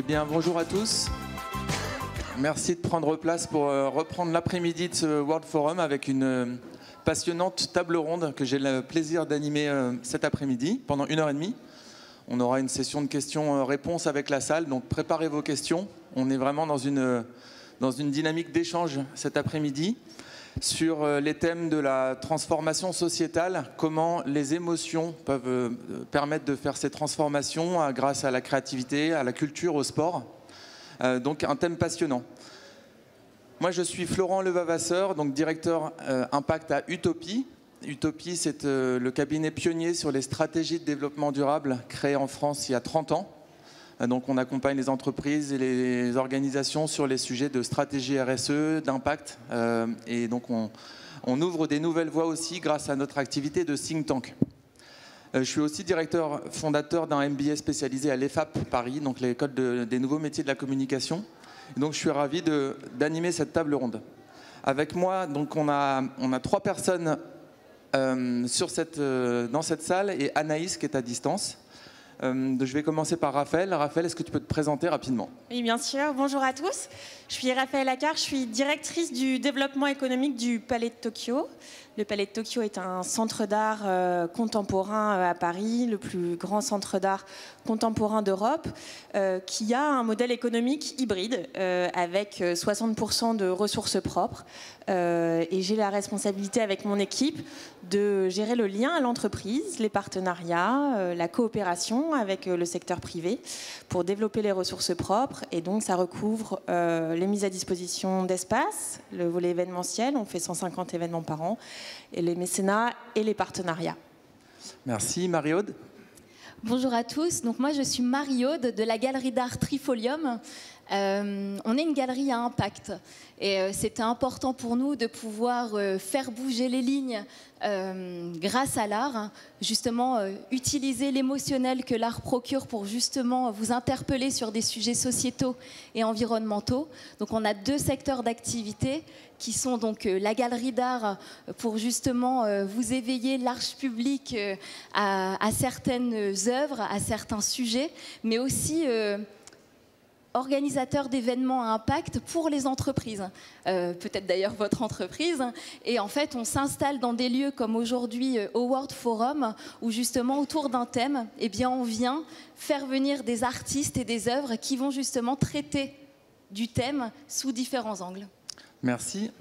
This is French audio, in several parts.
Eh bien, bonjour à tous. Merci de prendre place pour reprendre l'après-midi de ce World Forum avec une passionnante table ronde que j'ai le plaisir d'animer cet après-midi pendant 1h30. On aura une session de questions-réponses avec la salle, donc préparez vos questions. On est vraiment dans une dynamique d'échange cet après-midi sur les thèmes de la transformation sociétale, comment les émotions peuvent permettre de faire ces transformations grâce à la créativité, à la culture, au sport. Donc un thème passionnant. Moi je suis Florent Levavasseur, donc directeur Impact à Utopie. Utopie, c'est le cabinet pionnier sur les stratégies de développement durable créé en France il y a 30 ans. Donc on accompagne les entreprises et les organisations sur les sujets de stratégie RSE, d'impact. Et donc on ouvre des nouvelles voies aussi grâce à notre activité de think tank. Je suis aussi directeur fondateur d'un MBA spécialisé à l'EFAP Paris, donc l'école des nouveaux métiers de la communication. Et donc je suis ravi d'animer cette table ronde. Avec moi, donc on a 3 personnes dans cette salle et Anaïs qui est à distance. Je vais commencer par Raphaël. Raphaël, est-ce que tu peux te présenter rapidement? Oui, bien sûr. Bonjour à tous. Je suis Raphaël Accard, je suis directrice du développement économique du Palais de Tokyo. Le Palais de Tokyo est un centre d'art contemporain à Paris, le plus grand centre d'art contemporain d'Europe, qui a un modèle économique hybride avec 60% de ressources propres. Et j'ai la responsabilité avec mon équipe de gérer le lien à l'entreprise, les partenariats, la coopération avec le secteur privé pour développer les ressources propres. Et donc ça recouvre les mises à disposition d'espace, le volet événementiel, on fait 150 événements par an, et les mécénats et les partenariats. Merci. Marie-Aude. Bonjour à tous, donc moi je suis Marie-Aude de la galerie d'art Trifolium. On est une galerie à impact et c'était important pour nous de pouvoir faire bouger les lignes grâce à l'art, justement utiliser l'émotionnel que l'art procure pour justement vous interpeller sur des sujets sociétaux et environnementaux. Donc on a 2 secteurs d'activité qui sont donc la galerie d'art pour justement vous éveiller large public à certaines œuvres, à certains sujets, mais aussi organisateur d'événements à impact pour les entreprises, peut-être d'ailleurs votre entreprise. Et en fait, on s'installe dans des lieux comme aujourd'hui au World Forum, où justement autour d'un thème, eh bien, on vient faire venir des artistes et des œuvres qui vont justement traiter du thème sous différents angles. Merci.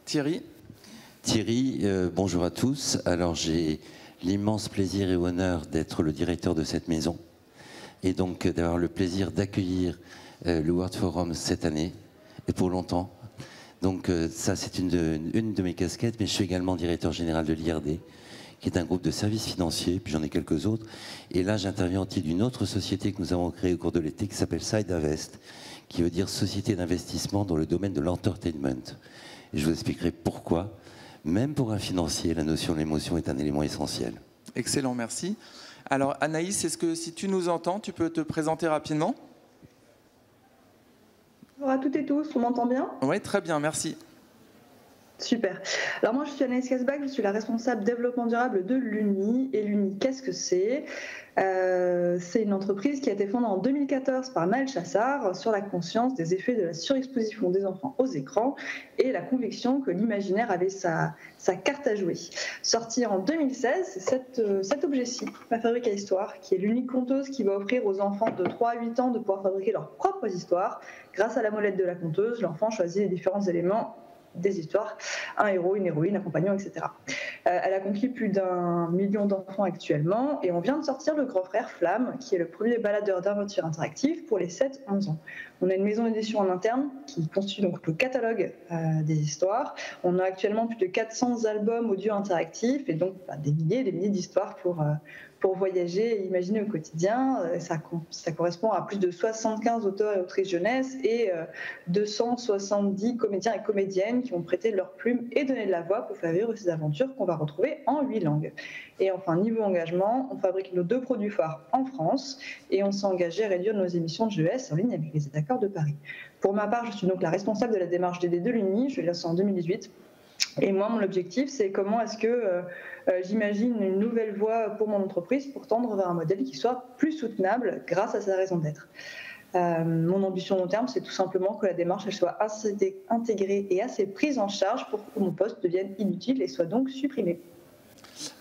Thierry. Thierry, bonjour à tous. Alors j'ai l'immense plaisir et honneur d'être le directeur de cette maison et donc d'avoir le plaisir d'accueillir le World Forum cette année et pour longtemps. Donc ça c'est une de mes casquettes, mais je suis également directeur général de l'IRD, qui est un groupe de services financiers, puis j'en ai quelques autres. Et là j'interviens au titre d'une autre société que nous avons créée au cours de l'été qui s'appelle Side Invest, qui veut dire société d'investissement dans le domaine de l'entertainment. Et je vous expliquerai pourquoi, même pour un financier, la notion de l'émotion est un élément essentiel. Excellent, merci. Alors Anaïs, est-ce que si tu nous entends, tu peux te présenter rapidement? Bonjour à toutes et tous, on m'entend bien? Oui, très bien, merci. Super. Alors moi je suis Anaïs Casbach, je suis la responsable développement durable de l'UNI. Et l'UNI, qu'est-ce que c'est? C'est une entreprise qui a été fondée en 2014 par Maël Chassard sur la conscience des effets de la surexposition des enfants aux écrans et la conviction que l'imaginaire avait sa carte à jouer. Sortie en 2016, c'est cet objet-ci, Ma Fabrique à Histoire, qui est l'unique conteuse qui va offrir aux enfants de 3 à 8 ans de pouvoir fabriquer leurs propres histoires. Grâce à la molette de la conteuse, l'enfant choisit les différents éléments des histoires, un héros, une héroïne, un compagnon, etc. Elle accomplit plus d'1 million d'enfants actuellement et on vient de sortir le grand frère Flamme, qui est le premier baladeur d'aventure interactive pour les 7-11 ans. On a une maison d'édition en interne qui constitue donc le catalogue des histoires. On a actuellement plus de 400 albums audio interactifs et donc des milliers d'histoires pour voyager et imaginer au quotidien. Ça correspond à plus de 75 auteurs et autrices jeunesse et 270 comédiens et comédiennes qui ont prêté leur plume et donné de la voix pour faire vivre ces aventures qu'on va retrouver en 8 langues. Et enfin, niveau engagement, on fabrique nos 2 produits phares en France et on s'est engagé à réduire nos émissions de GES en ligne avec les accords de Paris. Pour ma part, je suis donc la responsable de la démarche DD de l'UNI, je l'ai lancée en 2018. Et moi, mon objectif, c'est comment est-ce que j'imagine une nouvelle voie pour mon entreprise pour tendre vers un modèle qui soit plus soutenable grâce à sa raison d'être. Mon ambition long terme, c'est tout simplement que la démarche elle soit assez intégrée et assez prise en charge pour que mon poste devienne inutile et soit donc supprimé.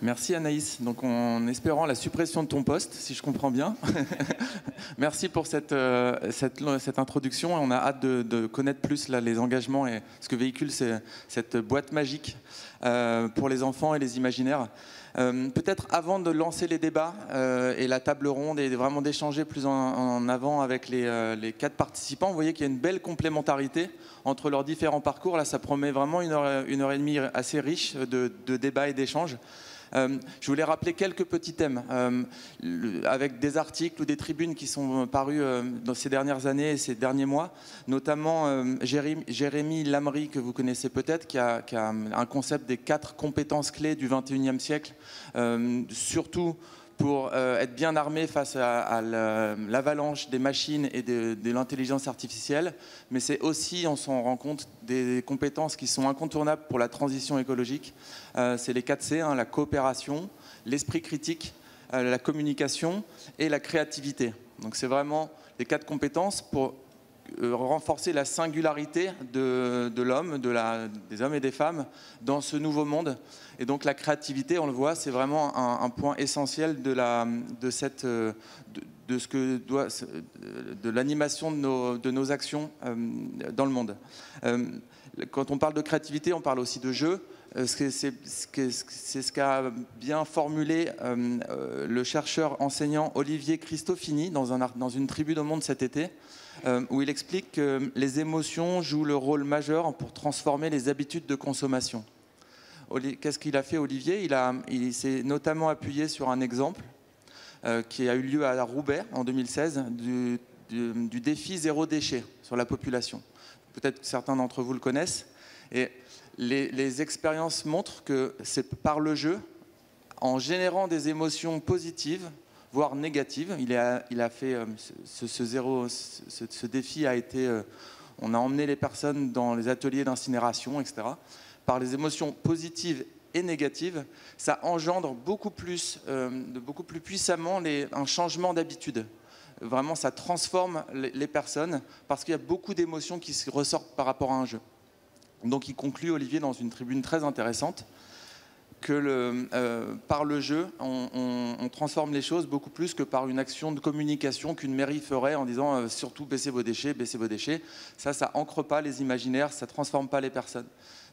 Merci Anaïs. Donc en espérant la suppression de ton poste, si je comprends bien. Merci pour cette introduction. On a hâte de connaître plus là, les engagements et ce que véhicule cette boîte magique pour les enfants et les imaginaires. Peut-être avant de lancer les débats et la table ronde et vraiment d'échanger plus en avant avec les 4 participants, vous voyez qu'il y a une belle complémentarité entre leurs différents parcours. Là, ça promet vraiment une heure et demie assez riche de débats et d'échanges. Je voulais rappeler quelques petits thèmes avec des articles ou des tribunes qui sont parus dans ces dernières années et ces derniers mois, notamment Jérémy Lamry, que vous connaissez peut-être, qui a un concept des 4 compétences clés du 21e siècle, surtout pour être bien armé face à l'avalanche des machines et de l'intelligence artificielle. Mais c'est aussi, on s'en rend compte, des compétences qui sont incontournables pour la transition écologique. C'est les 4 C, la coopération, l'esprit critique, la communication et la créativité. Donc c'est vraiment les 4 compétences pour renforcer la singularité de l'homme, des hommes et des femmes dans ce nouveau monde. Et donc la créativité, on le voit, c'est vraiment un point essentiel de l'animation de nos actions dans le monde. Quand on parle de créativité, on parle aussi de jeu. C'est ce qu'a bien formulé le chercheur enseignant Olivier Cristofini dans une tribune au Monde cet été, où il explique que les émotions jouent le rôle majeur pour transformer les habitudes de consommation. Qu'est-ce qu'il a fait, Olivier ? Il s'est notamment appuyé sur un exemple qui a eu lieu à Roubaix en 2016 du défi zéro déchet sur la population. Peut-être que certains d'entre vous le connaissent. Et les expériences montrent que c'est par le jeu, en générant des émotions positives, voire négatives. Il a fait ce défi a été, on a emmené les personnes dans les ateliers d'incinération, etc. Par les émotions positives et négatives, ça engendre beaucoup plus puissamment un changement d'habitude. Vraiment, ça transforme les personnes parce qu'il y a beaucoup d'émotions qui se ressortent par rapport à un jeu. Donc il conclut, Olivier, dans une tribune très intéressante, que par le jeu, on transforme les choses beaucoup plus que par une action de communication qu'une mairie ferait en disant surtout baissez vos déchets, baissez vos déchets. Ça ancre pas les imaginaires, ça transforme pas les personnes.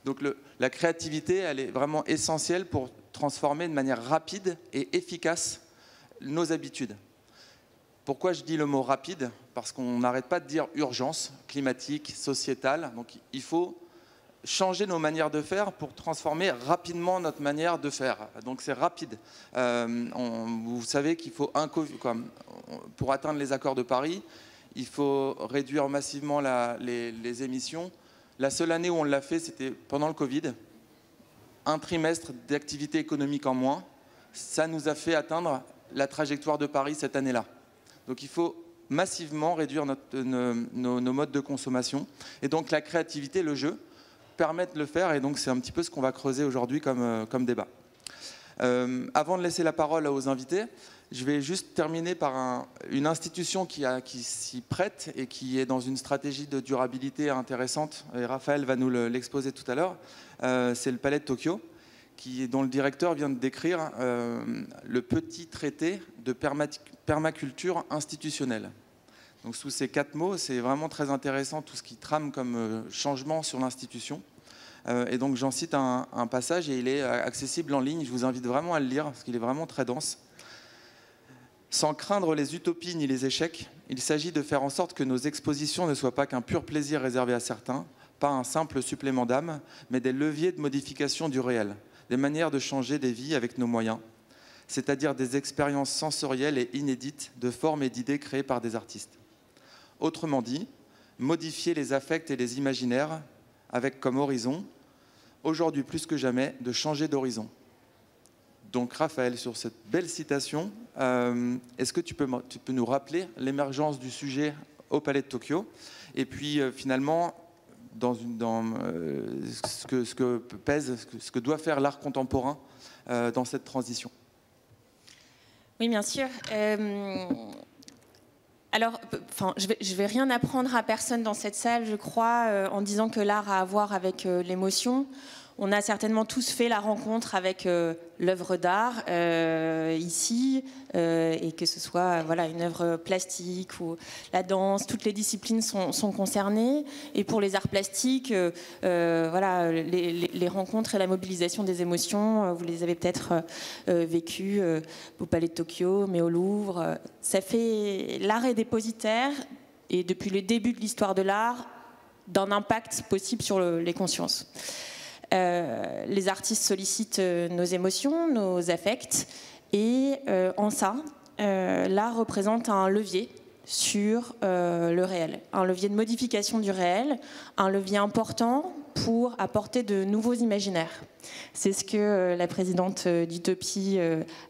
Donc la créativité, elle est vraiment essentielle pour transformer de manière rapide et efficace nos habitudes. Pourquoi je dis le mot rapide ? Parce qu'on n'arrête pas de dire urgence climatique, sociétale. Donc il faut changer nos manières de faire pour transformer rapidement notre manière de faire. Donc c'est rapide. Vous savez qu'il faut pour atteindre les accords de Paris, il faut réduire massivement les émissions. La seule année où on l'a fait, c'était pendant le Covid. Un trimestre d'activité économique en moins, ça nous a fait atteindre la trajectoire de Paris cette année-là. Donc il faut massivement réduire nos modes de consommation. Et donc la créativité, le jeu, permettent de le faire, et donc c'est un petit peu ce qu'on va creuser aujourd'hui comme débat. Avant de laisser la parole aux invités, je vais juste terminer par une institution qui s'y prête et qui est dans une stratégie de durabilité intéressante, et Raphaël va nous l'exposer tout à l'heure. C'est le Palais de Tokyo, dont le directeur vient de décrire le petit traité de permaculture institutionnelle. Donc sous ces 4 mots, c'est vraiment très intéressant tout ce qui trame comme changement sur l'institution. Et donc j'en cite un passage et il est accessible en ligne. Je vous invite vraiment à le lire parce qu'il est vraiment très dense. Sans craindre les utopies ni les échecs, il s'agit de faire en sorte que nos expositions ne soient pas qu'un pur plaisir réservé à certains, pas un simple supplément d'âme, mais des leviers de modification du réel, des manières de changer des vies avec nos moyens, c'est-à-dire des expériences sensorielles et inédites de formes et d'idées créées par des artistes. Autrement dit, modifier les affects et les imaginaires avec comme horizon, aujourd'hui plus que jamais, de changer d'horizon. Donc Raphaël, sur cette belle citation, est-ce que tu peux nous rappeler l'émergence du sujet au Palais de Tokyo et puis finalement ce que doit faire l'art contemporain dans cette transition? Oui, bien sûr. Alors, je vais rien apprendre à personne dans cette salle, je crois, en disant que l'art a à voir avec l'émotion. On a certainement tous fait la rencontre avec l'œuvre d'art ici, et que ce soit une œuvre plastique ou la danse, toutes les disciplines sont concernées. Et pour les arts plastiques, les rencontres et la mobilisation des émotions, vous les avez peut-être vécues au Palais de Tokyo, mais au Louvre. L'art est dépositaire, et depuis le début de l'histoire de l'art, d'un impact possible sur les consciences. Les artistes sollicitent nos émotions, nos affects, et en ça, l'art représente un levier sur le réel, un levier de modification du réel, un levier important pour apporter de nouveaux imaginaires. C'est ce que la présidente d'Utopie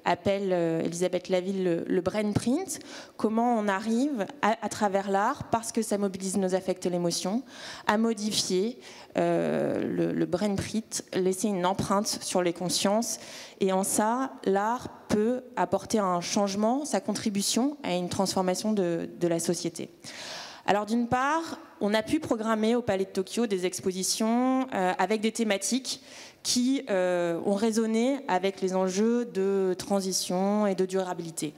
appelle, Elisabeth Laville, le brain print. Comment on arrive, à travers l'art, parce que ça mobilise nos affects et l'émotion, à modifier le brain print, laisser une empreinte sur les consciences. Et en ça, l'art peut apporter un changement, sa contribution à une transformation de la société. Alors d'une part, on a pu programmer au Palais de Tokyo des expositions avec des thématiques qui ont résonné avec les enjeux de transition et de durabilité.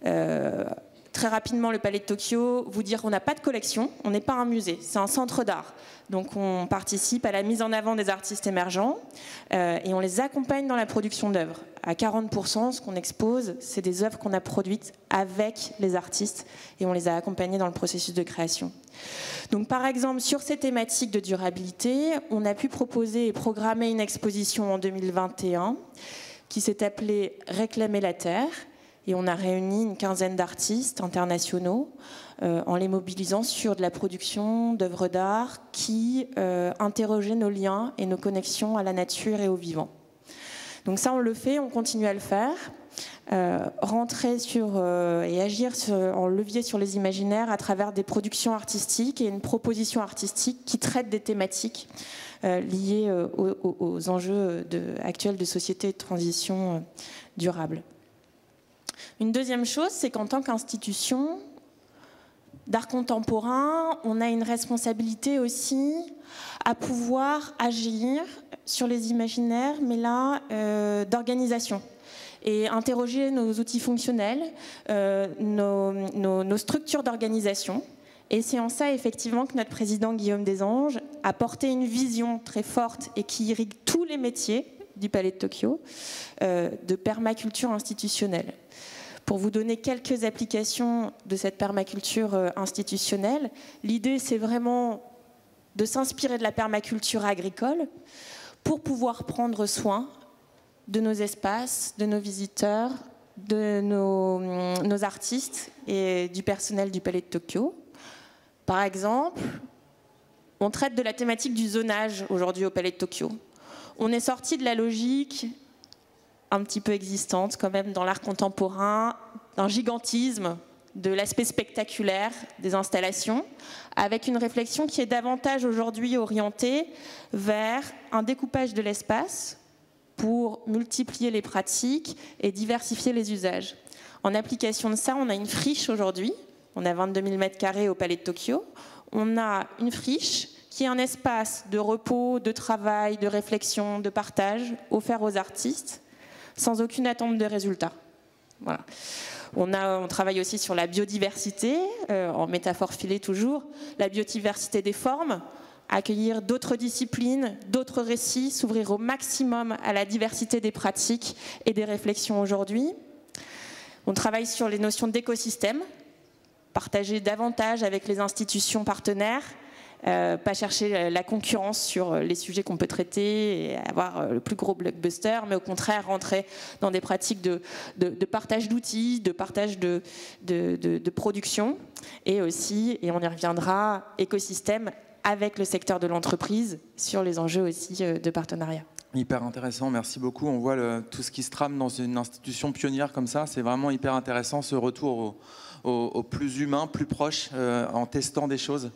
Très rapidement, le Palais de Tokyo, vous dire qu'on n'a pas de collection, on n'est pas un musée, c'est un centre d'art. Donc on participe à la mise en avant des artistes émergents et on les accompagne dans la production d'œuvres. À 40%, ce qu'on expose, c'est des œuvres qu'on a produites avec les artistes et on les a accompagnés dans le processus de création. Donc par exemple, sur ces thématiques de durabilité, on a pu proposer et programmer une exposition en 2021 qui s'est appelée « Réclamer la Terre ». Et on a réuni une quinzaine d'artistes internationaux en les mobilisant sur de la production d'œuvres d'art qui interrogeaient nos liens et nos connexions à la nature et au vivant. Donc ça, on le fait, on continue à le faire. Rentrer et agir en levier sur les imaginaires à travers des productions artistiques et une proposition artistique qui traite des thématiques liées aux enjeux actuels de société et de transition durable. Une deuxième chose, c'est qu'en tant qu'institution d'art contemporain, on a une responsabilité aussi à pouvoir agir sur les imaginaires, mais là, d'organisation. Et interroger nos outils fonctionnels, nos structures d'organisation. Et c'est en ça, effectivement, que notre président Guillaume Desanges a porté une vision très forte et qui irrigue tous les métiers du Palais de Tokyo, de permaculture institutionnelle. Pour vous donner quelques applications de cette permaculture institutionnelle, l'idée, c'est vraiment de s'inspirer de la permaculture agricole pour pouvoir prendre soin de nos espaces, de nos visiteurs, de nos artistes et du personnel du Palais de Tokyo. Par exemple, on traite de la thématique du zonage aujourd'hui au Palais de Tokyo. On est sorti de la logique un petit peu existante quand même dans l'art contemporain, d'un gigantisme, de l'aspect spectaculaire des installations, avec une réflexion qui est davantage aujourd'hui orientée vers un découpage de l'espace pour multiplier les pratiques et diversifier les usages. En application de ça, on a une friche aujourd'hui, on a 22 000 m² au Palais de Tokyo, on a une friche qui est un espace de repos, de travail, de réflexion, de partage offert aux artistes, sans aucune attente de résultat. Voilà. On travaille aussi sur la biodiversité, en métaphore filée toujours, la biodiversité des formes, accueillir d'autres disciplines, d'autres récits, s'ouvrir au maximum à la diversité des pratiques et des réflexions aujourd'hui. On travaille sur les notions d'écosystème, partager davantage avec les institutions partenaires, pas chercher la concurrence sur les sujets qu'on peut traiter et avoir le plus gros blockbuster, mais au contraire rentrer dans des pratiques de partage d'outils, de partage de production, et aussi, et on y reviendra, écosystème avec le secteur de l'entreprise sur les enjeux aussi de partenariat. Hyper intéressant, merci beaucoup. On voit tout ce qui se trame dans une institution pionnière comme ça. C'est vraiment hyper intéressant, ce retour au plus humain, plus proche, en testant des choses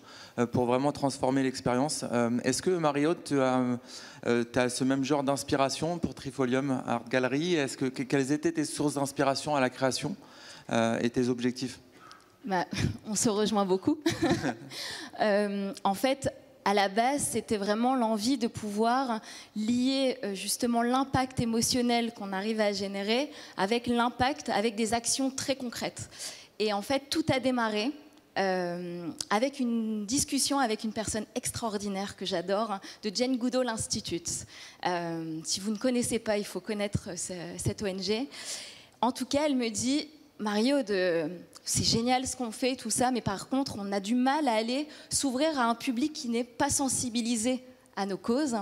pour vraiment transformer l'expérience. Est-ce que, Marie-Aude, tu as ce même genre d'inspiration pour Trifolium Art Gallery? Quelles étaient tes sources d'inspiration à la création et tes objectifs? On se rejoint beaucoup. En fait, à la base, c'était vraiment l'envie de pouvoir lier justement l'impact émotionnel qu'on arrive à générer avec l'impact, avec des actions très concrètes. Et en fait, tout a démarré avec une discussion avec une personne extraordinaire que j'adore, de Jane Goodall Institute. Si vous ne connaissez pas, il faut connaître cette ONG. En tout cas, elle me dit, Marie-Aude, c'est génial ce qu'on fait, tout ça, mais par contre, on a du mal à aller s'ouvrir à un public qui n'est pas sensibilisé à nos causes.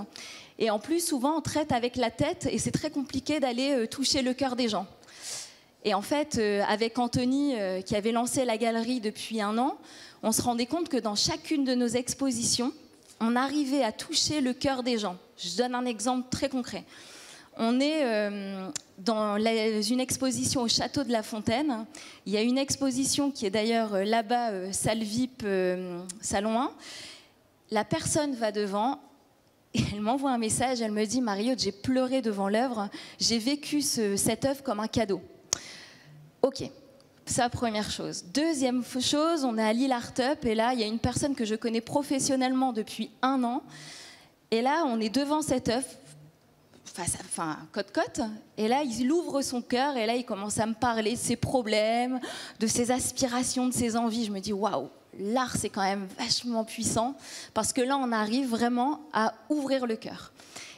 Et en plus, souvent, on traite avec la tête et c'est très compliqué d'aller toucher le cœur des gens. Et en fait, avec Anthony, qui avait lancé la galerie depuis 1 an, on se rendait compte que dans chacune de nos expositions, on arrivait à toucher le cœur des gens. Je donne un exemple très concret. On est dans une exposition au Château de la Fontaine. Il y a une exposition qui est d'ailleurs là-bas, salle VIP, salon 1. La personne va devant et elle m'envoie un message. Elle me dit « Marie-Aude, j'ai pleuré devant l'œuvre. J'ai vécu cette œuvre comme un cadeau. » Ok, ça, première chose. Deuxième chose, on est à Lille Art Up et là, il y a une personne que je connais professionnellement depuis 1 an. Et là, on est devant cette œuvre, côte-côte. Et là, il ouvre son cœur et là, il commence à me parler de ses problèmes, de ses aspirations, de ses envies. Je me dis, waouh, l'art, c'est quand même vachement puissant parce que là, on arrive vraiment à ouvrir le cœur.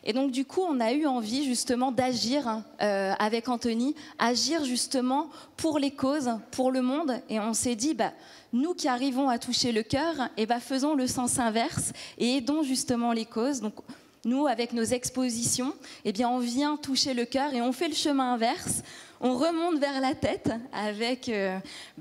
Et donc, du coup, on a eu envie justement d'agir avec Anthony, agir justement pour les causes, pour le monde. Et on s'est dit, nous qui arrivons à toucher le cœur, faisons le sens inverse et aidons justement les causes. Donc, nous, avec nos expositions, on vient toucher le cœur et on fait le chemin inverse. On remonte vers la tête avec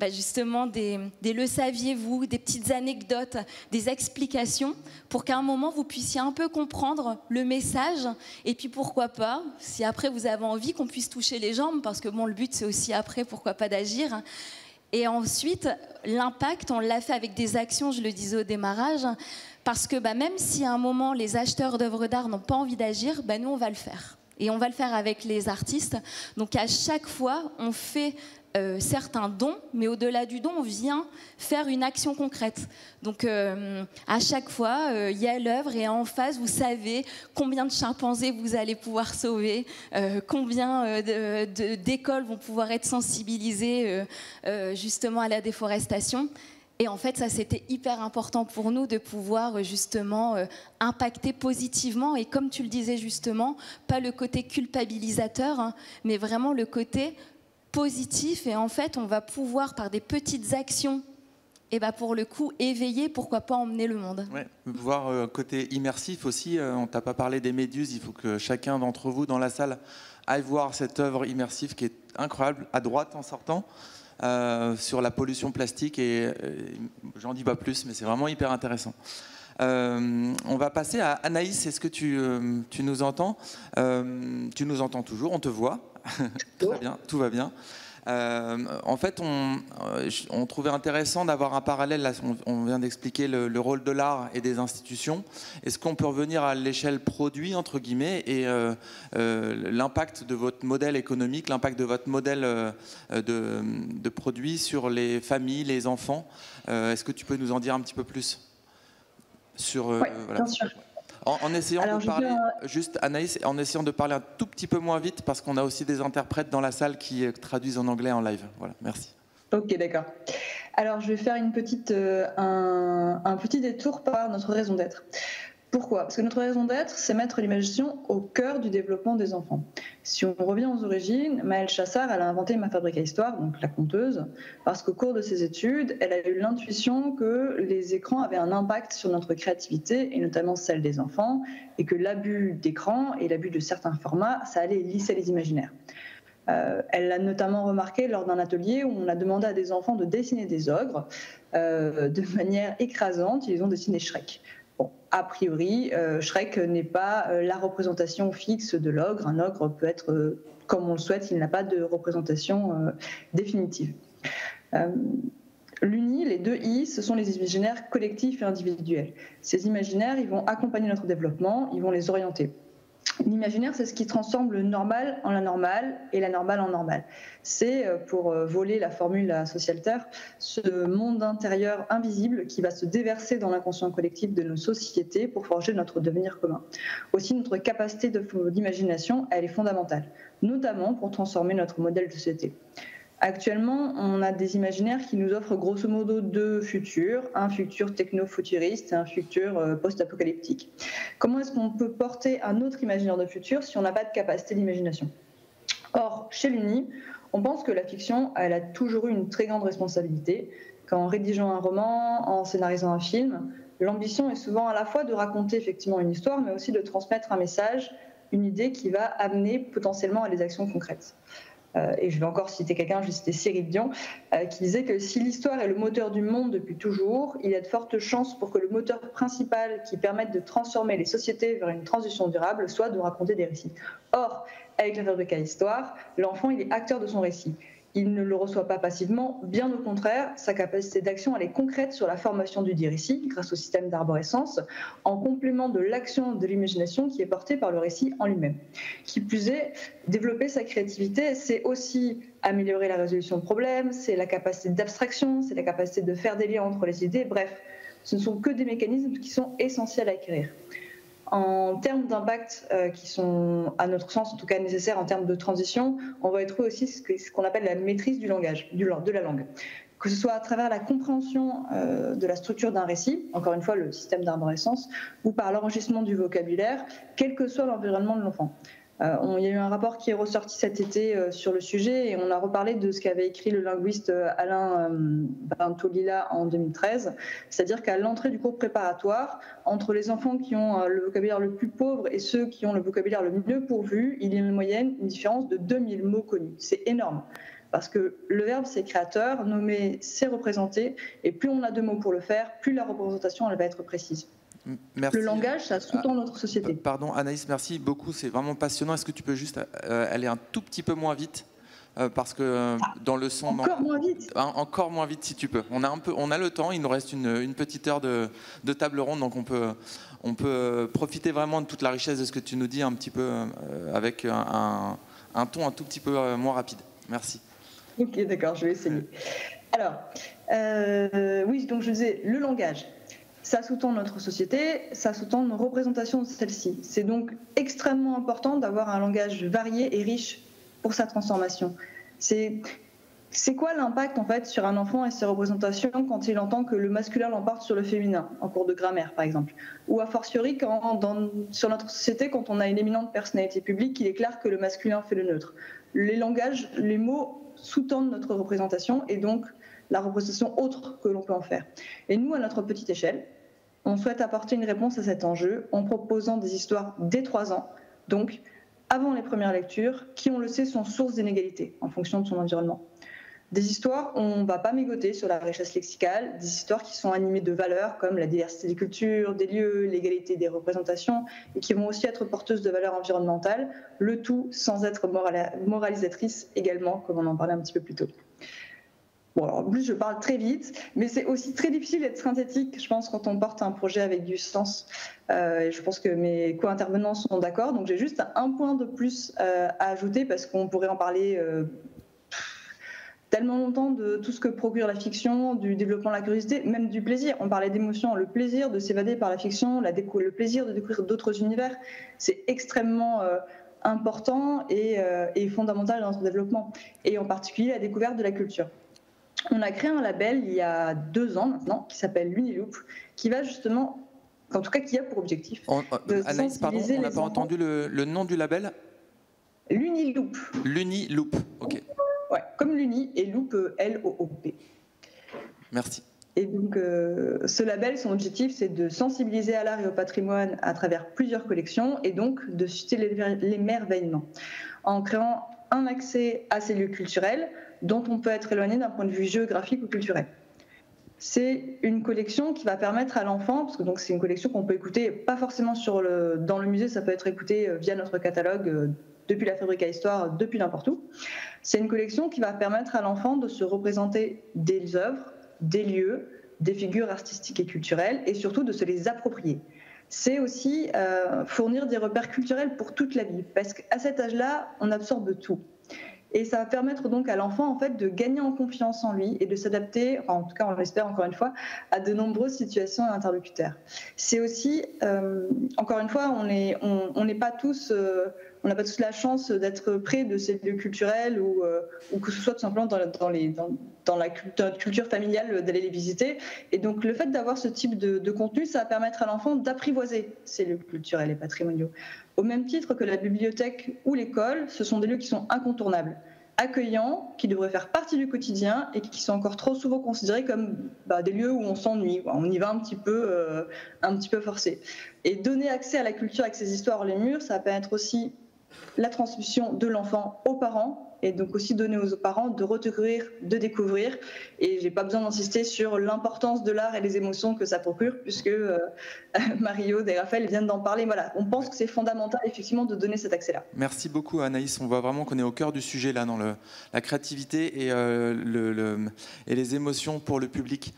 justement des le saviez-vous, des petites anecdotes, des explications pour qu'à un moment vous puissiez un peu comprendre le message et puis pourquoi pas, si après vous avez envie qu'on puisse toucher les jambes parce que le but c'est aussi après pourquoi pas d'agir. Et ensuite, l'impact, on l'a fait avec des actions, je le disais au démarrage, parce que même si à un moment les acheteurs d'œuvres d'art n'ont pas envie d'agir, nous on va le faire. Et on va le faire avec les artistes. Donc à chaque fois, on fait certains dons, mais au-delà du don, on vient faire une action concrète. Donc à chaque fois, il y a l'œuvre et en face, vous savez combien de chimpanzés vous allez pouvoir sauver, combien d'écoles vont pouvoir être sensibilisées justement à la déforestation. Et en fait, ça, c'était hyper important pour nous de pouvoir justement impacter positivement. Et comme tu le disais justement, pas le côté culpabilisateur, mais vraiment le côté positif. Et en fait, on va pouvoir, par des petites actions, pour le coup, éveiller, pourquoi pas emmener le monde. Ouais, voir côté immersif aussi. On t'a pas parlé des méduses. Il faut que chacun d'entre vous dans la salle aille voir cette œuvre immersive qui est incroyable, à droite en sortant. Sur la pollution plastique et j'en dis pas plus, mais c'est vraiment hyper intéressant. On va passer à Anaïs. Est-ce que tu nous entends? Tu nous entends toujours, on te voit. Très bien, tout va bien. En fait, on trouvait intéressant d'avoir un parallèle. Là, on vient d'expliquer le rôle de l'art et des institutions. Est-ce qu'on peut revenir à l'échelle produit, entre guillemets, et l'impact de votre modèle économique, l'impact de votre modèle de produit sur les familles, les enfants? Est-ce que tu peux nous en dire un petit peu plus sur, Oui, bien sûr. En essayant de parler, juste Anaïs, en essayant de parler un tout petit peu moins vite parce qu'on a aussi des interprètes dans la salle qui traduisent en anglais en live. Voilà, merci. Ok, d'accord. Alors, je vais faire un petit détour par notre raison d'être. Pourquoi? Parce que notre raison d'être, c'est mettre l'imagination au cœur du développement des enfants. Si on revient aux origines, Maëlle Chassard, elle a inventé Ma Fabrique à Histoire, donc la conteuse, parce qu'au cours de ses études, elle a eu l'intuition que les écrans avaient un impact sur notre créativité, et notamment celle des enfants, et que l'abus d'écran et l'abus de certains formats, ça allait lisser les imaginaires. Elle l'a notamment remarqué lors d'un atelier où on a demandé à des enfants de dessiner des ogres. De manière écrasante, ils ont dessiné Shrek. Bon, a priori, Shrek n'est pas la représentation fixe de l'ogre. Un ogre peut être comme on le souhaite, il n'a pas de représentation définitive. L'UNI, les 2 I, ce sont les imaginaires collectifs et individuels. Ces imaginaires, ils vont accompagner notre développement, ils vont les orienter. L'imaginaire, c'est ce qui transforme le normal en l'anormal et l'anormal en normal. C'est, pour voler la formule à Socialter, ce monde intérieur invisible qui va se déverser dans l'inconscient collectif de nos sociétés pour forger notre devenir commun. Aussi, notre capacité d'imagination, elle est fondamentale, notamment pour transformer notre modèle de société. Actuellement, on a des imaginaires qui nous offrent grosso modo deux futurs, un futur techno-futuriste et un futur post-apocalyptique. Comment est-ce qu'on peut porter un autre imaginaire de futur si on n'a pas de capacité d'imagination ? Or, chez l'UNI, on pense que la fiction, elle a toujours eu une très grande responsabilité. Qu'en rédigeant un roman, en scénarisant un film, l'ambition est souvent à la fois de raconter effectivement une histoire, mais aussi de transmettre un message, une idée qui va amener potentiellement à des actions concrètes. Et je vais encore citer quelqu'un, je vais citer Cyril Dion, qui disait que si l'histoire est le moteur du monde depuis toujours, il y a de fortes chances pour que le moteur principal qui permette de transformer les sociétés vers une transition durable soit de raconter des récits. Or, avec la fabrique à histoire, l'enfant il est acteur de son récit. Il ne le reçoit pas passivement, bien au contraire, sa capacité d'action elle est concrète sur la formation du dit récit grâce au système d'arborescence, en complément de l'action de l'imagination qui est portée par le récit en lui-même. Qui plus est, développer sa créativité, c'est aussi améliorer la résolution de problèmes, c'est la capacité d'abstraction, c'est la capacité de faire des liens entre les idées, bref, ce ne sont que des mécanismes qui sont essentiels à acquérir. En termes d'impact qui sont, à notre sens, en tout cas nécessaires en termes de transition, on va trouver aussi ce qu'on appelle la maîtrise du langage, de la langue. Que ce soit à travers la compréhension de la structure d'un récit, encore une fois le système d'arborescence, ou par l'enrichissement du vocabulaire, quel que soit l'environnement de l'enfant. Il y a eu un rapport qui est ressorti cet été sur le sujet et on a reparlé de ce qu'avait écrit le linguiste Alain Bentolila en 2013, c'est-à-dire qu'à l'entrée du cours préparatoire, entre les enfants qui ont le vocabulaire le plus pauvre et ceux qui ont le vocabulaire le mieux pourvu, il y a une moyenne, une différence de 2000 mots connus. C'est énorme. Parce que le verbe, c'est créateur, nommer, c'est représenter, et plus on a de mots pour le faire, plus la représentation elle va être précise. Merci. Le langage, ça sous-tend notre société. Pardon Anaïs, merci beaucoup, c'est vraiment passionnant. Est-ce que tu peux juste aller un tout petit peu moins vite parce que dans le son... Encore moins vite. Encore moins vite si tu peux. On a le temps, il nous reste une petite heure de table ronde, donc on peut profiter vraiment de toute la richesse de ce que tu nous dis un petit peu avec un ton un tout petit peu moins rapide. Merci. Ok, d'accord, je vais essayer. Alors, oui, donc je disais, le langage. Ça sous-tend notre société, ça sous-tend nos représentations de celle-ci. C'est donc extrêmement important d'avoir un langage varié et riche pour sa transformation. C'est quoi l'impact en fait sur un enfant et ses représentations quand il entend que le masculin l'emporte sur le féminin, en cours de grammaire par exemple, ou a fortiori sur notre société quand on a une éminente personnalité publique, il est clair que le masculin fait le neutre. Les langages, les mots sous-tendent notre représentation et donc la représentation autre que l'on peut en faire. Et nous, à notre petite échelle, on souhaite apporter une réponse à cet enjeu en proposant des histoires dès 3 ans, donc avant les premières lectures, qui, on le sait, sont source d'inégalités en fonction de son environnement. Des histoires où on ne va pas mégoter sur la richesse lexicale, des histoires qui sont animées de valeurs comme la diversité des cultures, des lieux, l'égalité des représentations, et qui vont aussi être porteuses de valeurs environnementales, le tout sans être moralisatrices également, comme on en parlait un petit peu plus tôt. Bon, alors, en plus, je parle très vite, mais c'est aussi très difficile d'être synthétique, je pense, quand on porte un projet avec du sens. Et je pense que mes co-intervenants sont d'accord. Donc, j'ai juste un point de plus à ajouter, parce qu'on pourrait en parler tellement longtemps de tout ce que procure la fiction, du développement de la curiosité, même du plaisir. On parlait d'émotion, le plaisir de s'évader par la fiction, le plaisir de découvrir d'autres univers. C'est extrêmement important et fondamental dans notre développement, et en particulier la découverte de la culture. On a créé un label il y a 2 ans maintenant qui s'appelle l'Uniloop, qui va justement, en tout cas qui a pour objectif de Anaïs, pardon, on n'a pas entendu le nom du label. L'Uniloop. L'Uniloop, ok. Ouais, comme l'Uni et Loop, L-O-O-P. Merci. Et donc, ce label, son objectif, c'est de sensibiliser à l'art et au patrimoine à travers plusieurs collections et donc de susciter l'émerveillement en créant un accès à ces lieux culturels dont on peut être éloigné d'un point de vue géographique ou culturel. C'est une collection qui va permettre à l'enfant, parce que donc c'est une collection qu'on peut écouter, pas forcément dans le musée, ça peut être écouté via notre catalogue, depuis la Fabrique à Histoire, depuis n'importe où. C'est une collection qui va permettre à l'enfant de se représenter des œuvres, des lieux, des figures artistiques et culturelles, et surtout de se les approprier. c'est aussi fournir des repères culturels pour toute la vie. Parce qu'à cet âge-là, on absorbe tout. Et ça va permettre donc à l'enfant en fait, de gagner en confiance en lui et de s'adapter, enfin, en tout cas on l'espère encore une fois, à de nombreuses situations et interlocuteurs. C'est aussi, encore une fois, on n'est pas tous... on n'a pas tous la chance d'être près de ces lieux culturels ou que ce soit tout simplement dans la culture familiale d'aller les visiter. Et donc le fait d'avoir ce type de contenu, ça va permettre à l'enfant d'apprivoiser ces lieux culturels et patrimoniaux. Au même titre que la bibliothèque ou l'école, ce sont des lieux qui sont incontournables, accueillants, qui devraient faire partie du quotidien et qui sont encore trop souvent considérés comme des lieux où on s'ennuie, on y va un petit peu forcé. Et donner accès à la culture avec ses histoires hors les murs, ça va permettre aussi la transmission de l'enfant aux parents et donc aussi donner aux parents de redécouvrir, de découvrir. Et j'ai pas besoin d'insister sur l'importance de l'art et les émotions que ça procure puisque Marie-Aude et Raphaël viennent d'en parler. Voilà, on pense que c'est fondamental effectivement de donner cet accès-là. Merci beaucoup Anaïs, on voit vraiment qu'on est au cœur du sujet là dans la créativité et les émotions pour le public.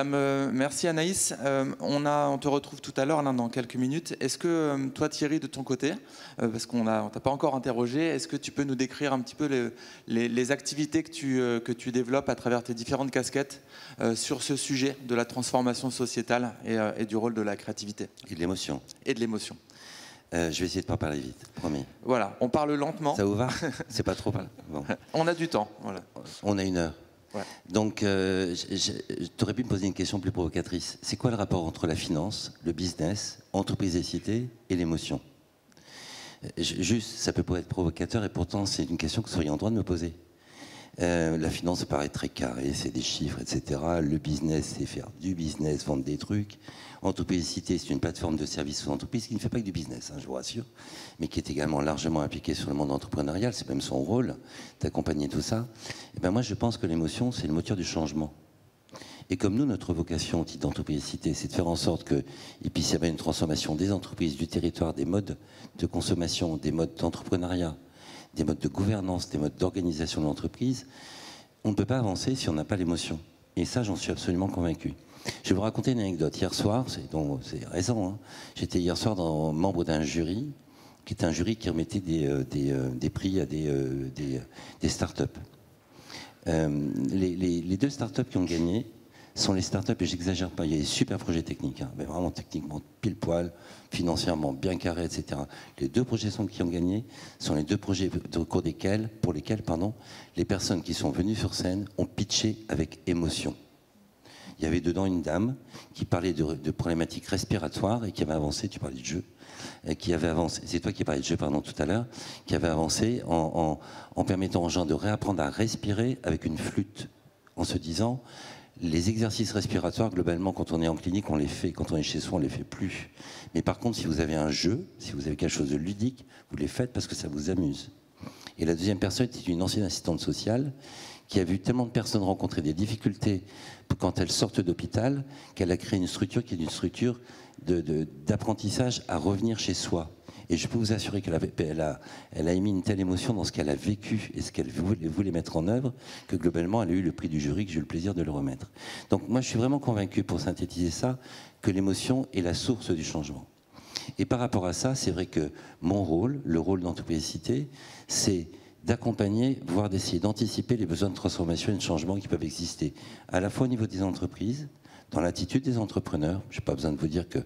Merci Anaïs. On te retrouve tout à l'heure, dans quelques minutes. Est-ce que toi Thierry, de ton côté, parce qu'on t'a pas encore interrogé, est-ce que tu peux nous décrire un petit peu les activités que tu développes à travers tes différentes casquettes sur ce sujet de la transformation sociétale et du rôle de la créativité ? Et de l'émotion. Et de l'émotion. Je vais essayer de ne pas parler vite, promis. Voilà, on parle lentement. Ça vous va ? C'est pas trop mal. Bon. On a du temps. Voilà. On a 1 heure. Ouais. Donc, tu aurais pu me poser une question plus provocatrice. C'est quoi le rapport entre la finance, le business, entreprise et cité et l'émotion ? Juste, ça peut être provocateur et pourtant c'est une question que vous seriez en droit de me poser. La finance, ça paraît très carré, c'est des chiffres, etc. Le business, c'est faire du business, vendre des trucs. Entreprise-cité, c'est une plateforme de services aux entreprises qui ne fait pas que du business, je vous rassure, mais qui est également largement impliquée sur le monde entrepreneurial. C'est même son rôle d'accompagner tout ça. Et ben moi, je pense que l'émotion, c'est le moteur du changement. Et comme nous, notre vocation au titre d'entreprise-cité, c'est de faire en sorte qu'il puisse y avoir une transformation des entreprises, du territoire, des modes de consommation, des modes d'entrepreneuriat, des modes de gouvernance, des modes d'organisation de l'entreprise, on ne peut pas avancer si on n'a pas l'émotion. Et ça, j'en suis absolument convaincu. Je vais vous raconter une anecdote. Hier soir, c'est récent, hein, j'étais hier soir membre d'un jury, qui est un jury qui remettait des prix à des start-up. Les 2 start-up qui ont gagné sont les start-up, et j'exagère pas, il y a des super projets techniques, mais vraiment techniquement pile poil, financièrement bien carrés, etc. Les 2 projets qui ont gagné sont les 2 projets pour lesquels les personnes qui sont venues sur scène ont pitché avec émotion. Il y avait dedans une dame qui parlait de problématiques respiratoires et qui avait avancé, tu parlais de jeu, qui avait avancé, c'est toi qui parlais de jeu, pardon, tout à l'heure, qui avait avancé en permettant aux gens de réapprendre à respirer avec une flûte, en se disant, les exercices respiratoires, globalement, quand on est en clinique, on les fait, quand on est chez soi, on les fait plus. Mais par contre, si vous avez un jeu, si vous avez quelque chose de ludique, vous les faites parce que ça vous amuse. Et la deuxième personne était une ancienne assistante sociale qui a vu tellement de personnes rencontrer des difficultés quand elles sortent d'hôpital, qu'elle a créé une structure qui est une structure d'apprentissage à revenir chez soi. Et je peux vous assurer qu'elle a émis une telle émotion dans ce qu'elle a vécu et ce qu'elle voulait mettre en œuvre, que globalement, elle a eu le prix du jury, que j'ai eu le plaisir de le remettre. Donc moi, je suis vraiment convaincu, pour synthétiser ça, que l'émotion est la source du changement. Et par rapport à ça, c'est vrai que mon rôle, le rôle d'entreprise-cité, c'est d'accompagner, voire d'essayer d'anticiper les besoins de transformation et de changement qui peuvent exister, à la fois au niveau des entreprises, dans l'attitude des entrepreneurs. Je n'ai pas besoin de vous dire que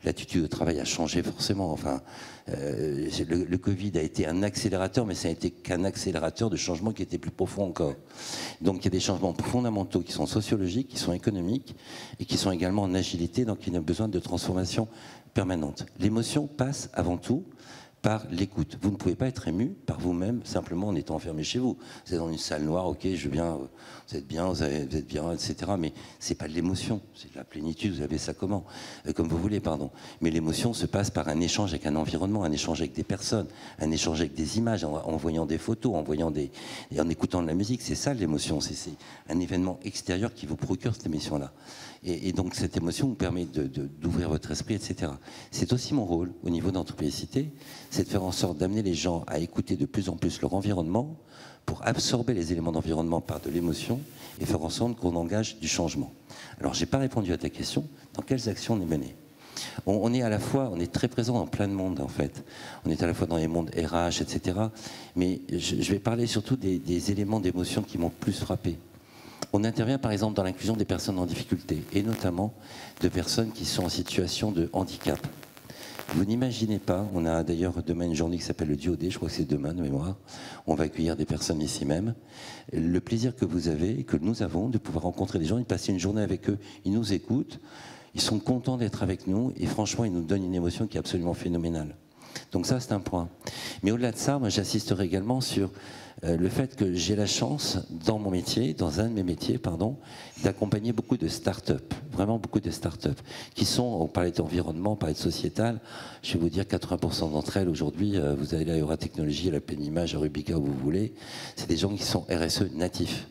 l'attitude au travail a changé forcément. Enfin, le Covid a été un accélérateur, mais ça n'a été qu'un accélérateur de changements qui étaient plus profonds encore. Donc il y a des changements fondamentaux qui sont sociologiques, qui sont économiques et qui sont également en agilité, donc il y a besoin de transformation permanente. L'émotion passe avant tout par l'écoute. Vous ne pouvez pas être ému par vous-même simplement en étant enfermé chez vous. Vous êtes dans une salle noire, ok, je viens, vous êtes bien, etc. Mais c'est pas de l'émotion, c'est de la plénitude. Vous avez ça comme vous voulez, pardon. Mais l'émotion se passe par un échange avec un environnement, un échange avec des personnes, un échange avec des images, en voyant des photos, et en écoutant de la musique. C'est ça l'émotion. C'est un événement extérieur qui vous procure cette émotion-là. Et donc cette émotion vous permet d'ouvrir votre esprit, etc. C'est aussi mon rôle au niveau d'entreprise-cité, c'est de faire en sorte d'amener les gens à écouter de plus en plus leur environnement pour absorber les éléments d'environnement par de l'émotion et faire en sorte qu'on engage du changement. Alors, je n'ai pas répondu à ta question. Dans quelles actions on est mené ? On est à la fois, on est très présent dans plein de mondes en fait. On est à la fois dans les mondes RH, etc. Mais je vais parler surtout des éléments d'émotion qui m'ont plus frappé. On intervient par exemple dans l'inclusion des personnes en difficulté, et notamment de personnes qui sont en situation de handicap. Vous n'imaginez pas, on a d'ailleurs demain une journée qui s'appelle le DOD, je crois que c'est demain de mémoire, on va accueillir des personnes ici même. Le plaisir que vous avez, et que nous avons, de pouvoir rencontrer des gens, de passer une journée avec eux, ils nous écoutent, ils sont contents d'être avec nous, et franchement, ils nous donnent une émotion qui est absolument phénoménale. Donc ça, c'est un point. Mais au-delà de ça, moi, j'assisterai également sur le fait que j'ai la chance, dans mon métier, dans un de mes métiers, pardon, d'accompagner beaucoup de start-up, vraiment beaucoup de start-up, qui sont, on parlait d'environnement, on parlait de sociétal, je vais vous dire 80% d'entre elles aujourd'hui, vous allez à Euratechnologie, à la Pleine Image, à Rubica, où vous voulez, c'est des gens qui sont RSE natifs.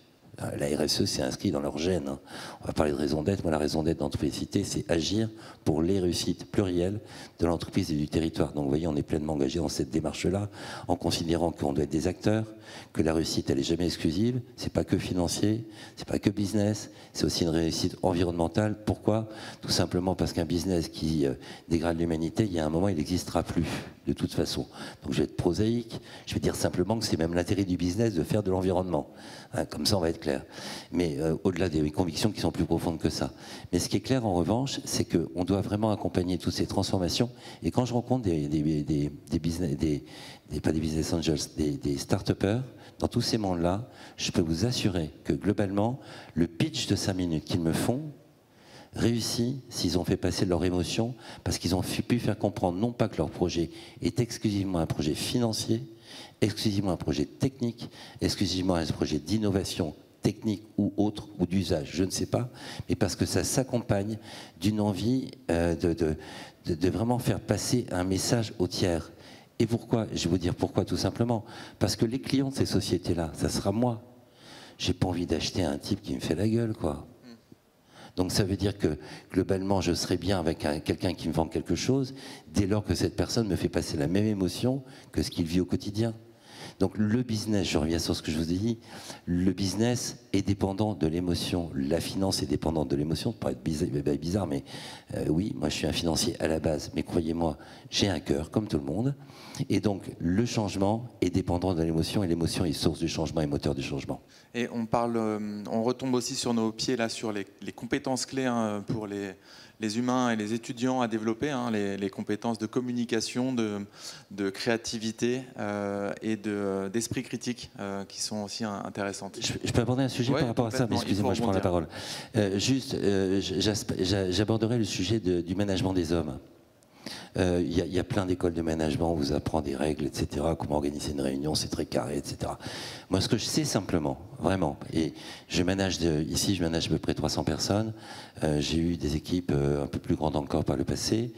La RSE, c'est inscrit dans leur gène. Hein. On va parler de raison d'être. Moi, la raison d'être d'entreprise citée, c'est agir pour les réussites plurielles de l'entreprise et du territoire. Donc, vous voyez, on est pleinement engagé dans cette démarche-là, en considérant qu'on doit être des acteurs, que la réussite, elle n'est jamais exclusive. C'est pas que financier, c'est pas que business, c'est aussi une réussite environnementale. Pourquoi? Tout simplement parce qu'un business qui dégrade l'humanité, il y a un moment, il n'existera plus, de toute façon. Donc, je vais être prosaïque. Je vais dire simplement que c'est même l'intérêt du business de faire de l'environnement. Hein, comme ça, on va être clair. Mais au-delà des convictions qui sont plus profondes que ça. Mais ce qui est clair, en revanche, c'est qu'on doit vraiment accompagner toutes ces transformations. Et quand je rencontre pas des business angels, des start-upers, dans tous ces mondes-là, je peux vous assurer que globalement, le pitch de 5 minutes qu'ils me font réussit s'ils ont fait passer leur émotion, parce qu'ils ont pu faire comprendre non pas que leur projet est exclusivement un projet financier, exclusivement un projet technique, exclusivement un projet d'innovation technique ou autre, ou d'usage, je ne sais pas, mais parce que ça s'accompagne d'une envie de vraiment faire passer un message au tiers. Et pourquoi? Je vais vous dire pourquoi, tout simplement. Parce que les clients de ces sociétés-là, ça sera moi. J'ai pas envie d'acheter un type qui me fait la gueule, quoi. Donc ça veut dire que, globalement, je serai bien avec quelqu'un qui me vend quelque chose, dès lors que cette personne me fait passer la même émotion que ce qu'il vit au quotidien. Donc le business, je reviens sur ce que je vous ai dit, le business est dépendant de l'émotion, la finance est dépendante de l'émotion, ça paraît bizarre, mais oui, moi je suis un financier à la base, mais croyez-moi, j'ai un cœur comme tout le monde, et donc le changement est dépendant de l'émotion, et l'émotion est source du changement et moteur du changement. Et on retombe aussi sur nos pieds là, sur les compétences clés hein, pour les humains et les étudiants à développer, hein, les compétences de communication, de créativité et d'esprit critique qui sont aussi intéressantes. Je peux aborder un sujet par rapport à ça, mais excusez-moi, je prends la parole. J'aborderai le sujet du management des hommes. Il y a plein d'écoles de management, on vous apprend des règles, etc., comment organiser une réunion, c'est très carré, etc. Moi, ce que je sais simplement, vraiment, et ici je manage à peu près 300 personnes, j'ai eu des équipes un peu plus grandes encore par le passé.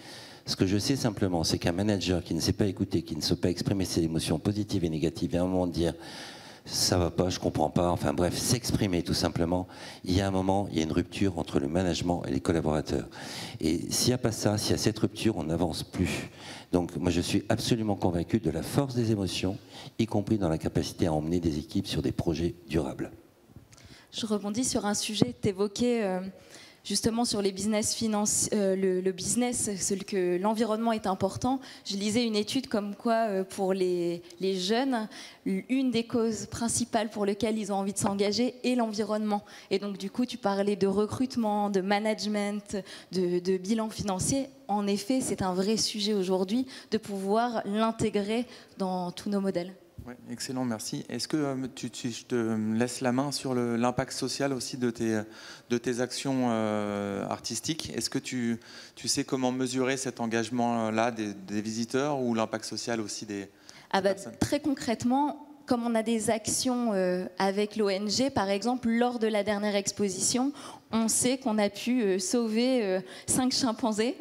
Ce que je sais simplement, c'est qu'un manager qui ne sait pas écouter, qui ne sait pas exprimer ses émotions positives et négatives, et à un moment de dire ça va pas, je comprends pas, enfin bref, s'exprimer tout simplement, il y a un moment, il y a une rupture entre le management et les collaborateurs. Et s'il n'y a pas ça, s'il y a cette rupture, on n'avance plus. Donc moi je suis absolument convaincu de la force des émotions, y compris dans la capacité à emmener des équipes sur des projets durables. Je rebondis sur un sujet évoqué justement sur les business le business, que l'environnement est important. Je lisais une étude comme quoi pour les jeunes, une des causes principales pour lesquelles ils ont envie de s'engager est l'environnement. Et donc du coup, tu parlais de recrutement, de management, de bilan financier. En effet, c'est un vrai sujet aujourd'hui de pouvoir l'intégrer dans tous nos modèles. Ouais, excellent, merci. Est-ce que je te laisse la main sur l'impact social aussi de tes actions artistiques? Est-ce que tu sais comment mesurer cet engagement-là des visiteurs ou l'impact social aussi des personnes? Très concrètement, comme on a des actions avec l'ONG, par exemple, lors de la dernière exposition, on sait qu'on a pu sauver 5 chimpanzés.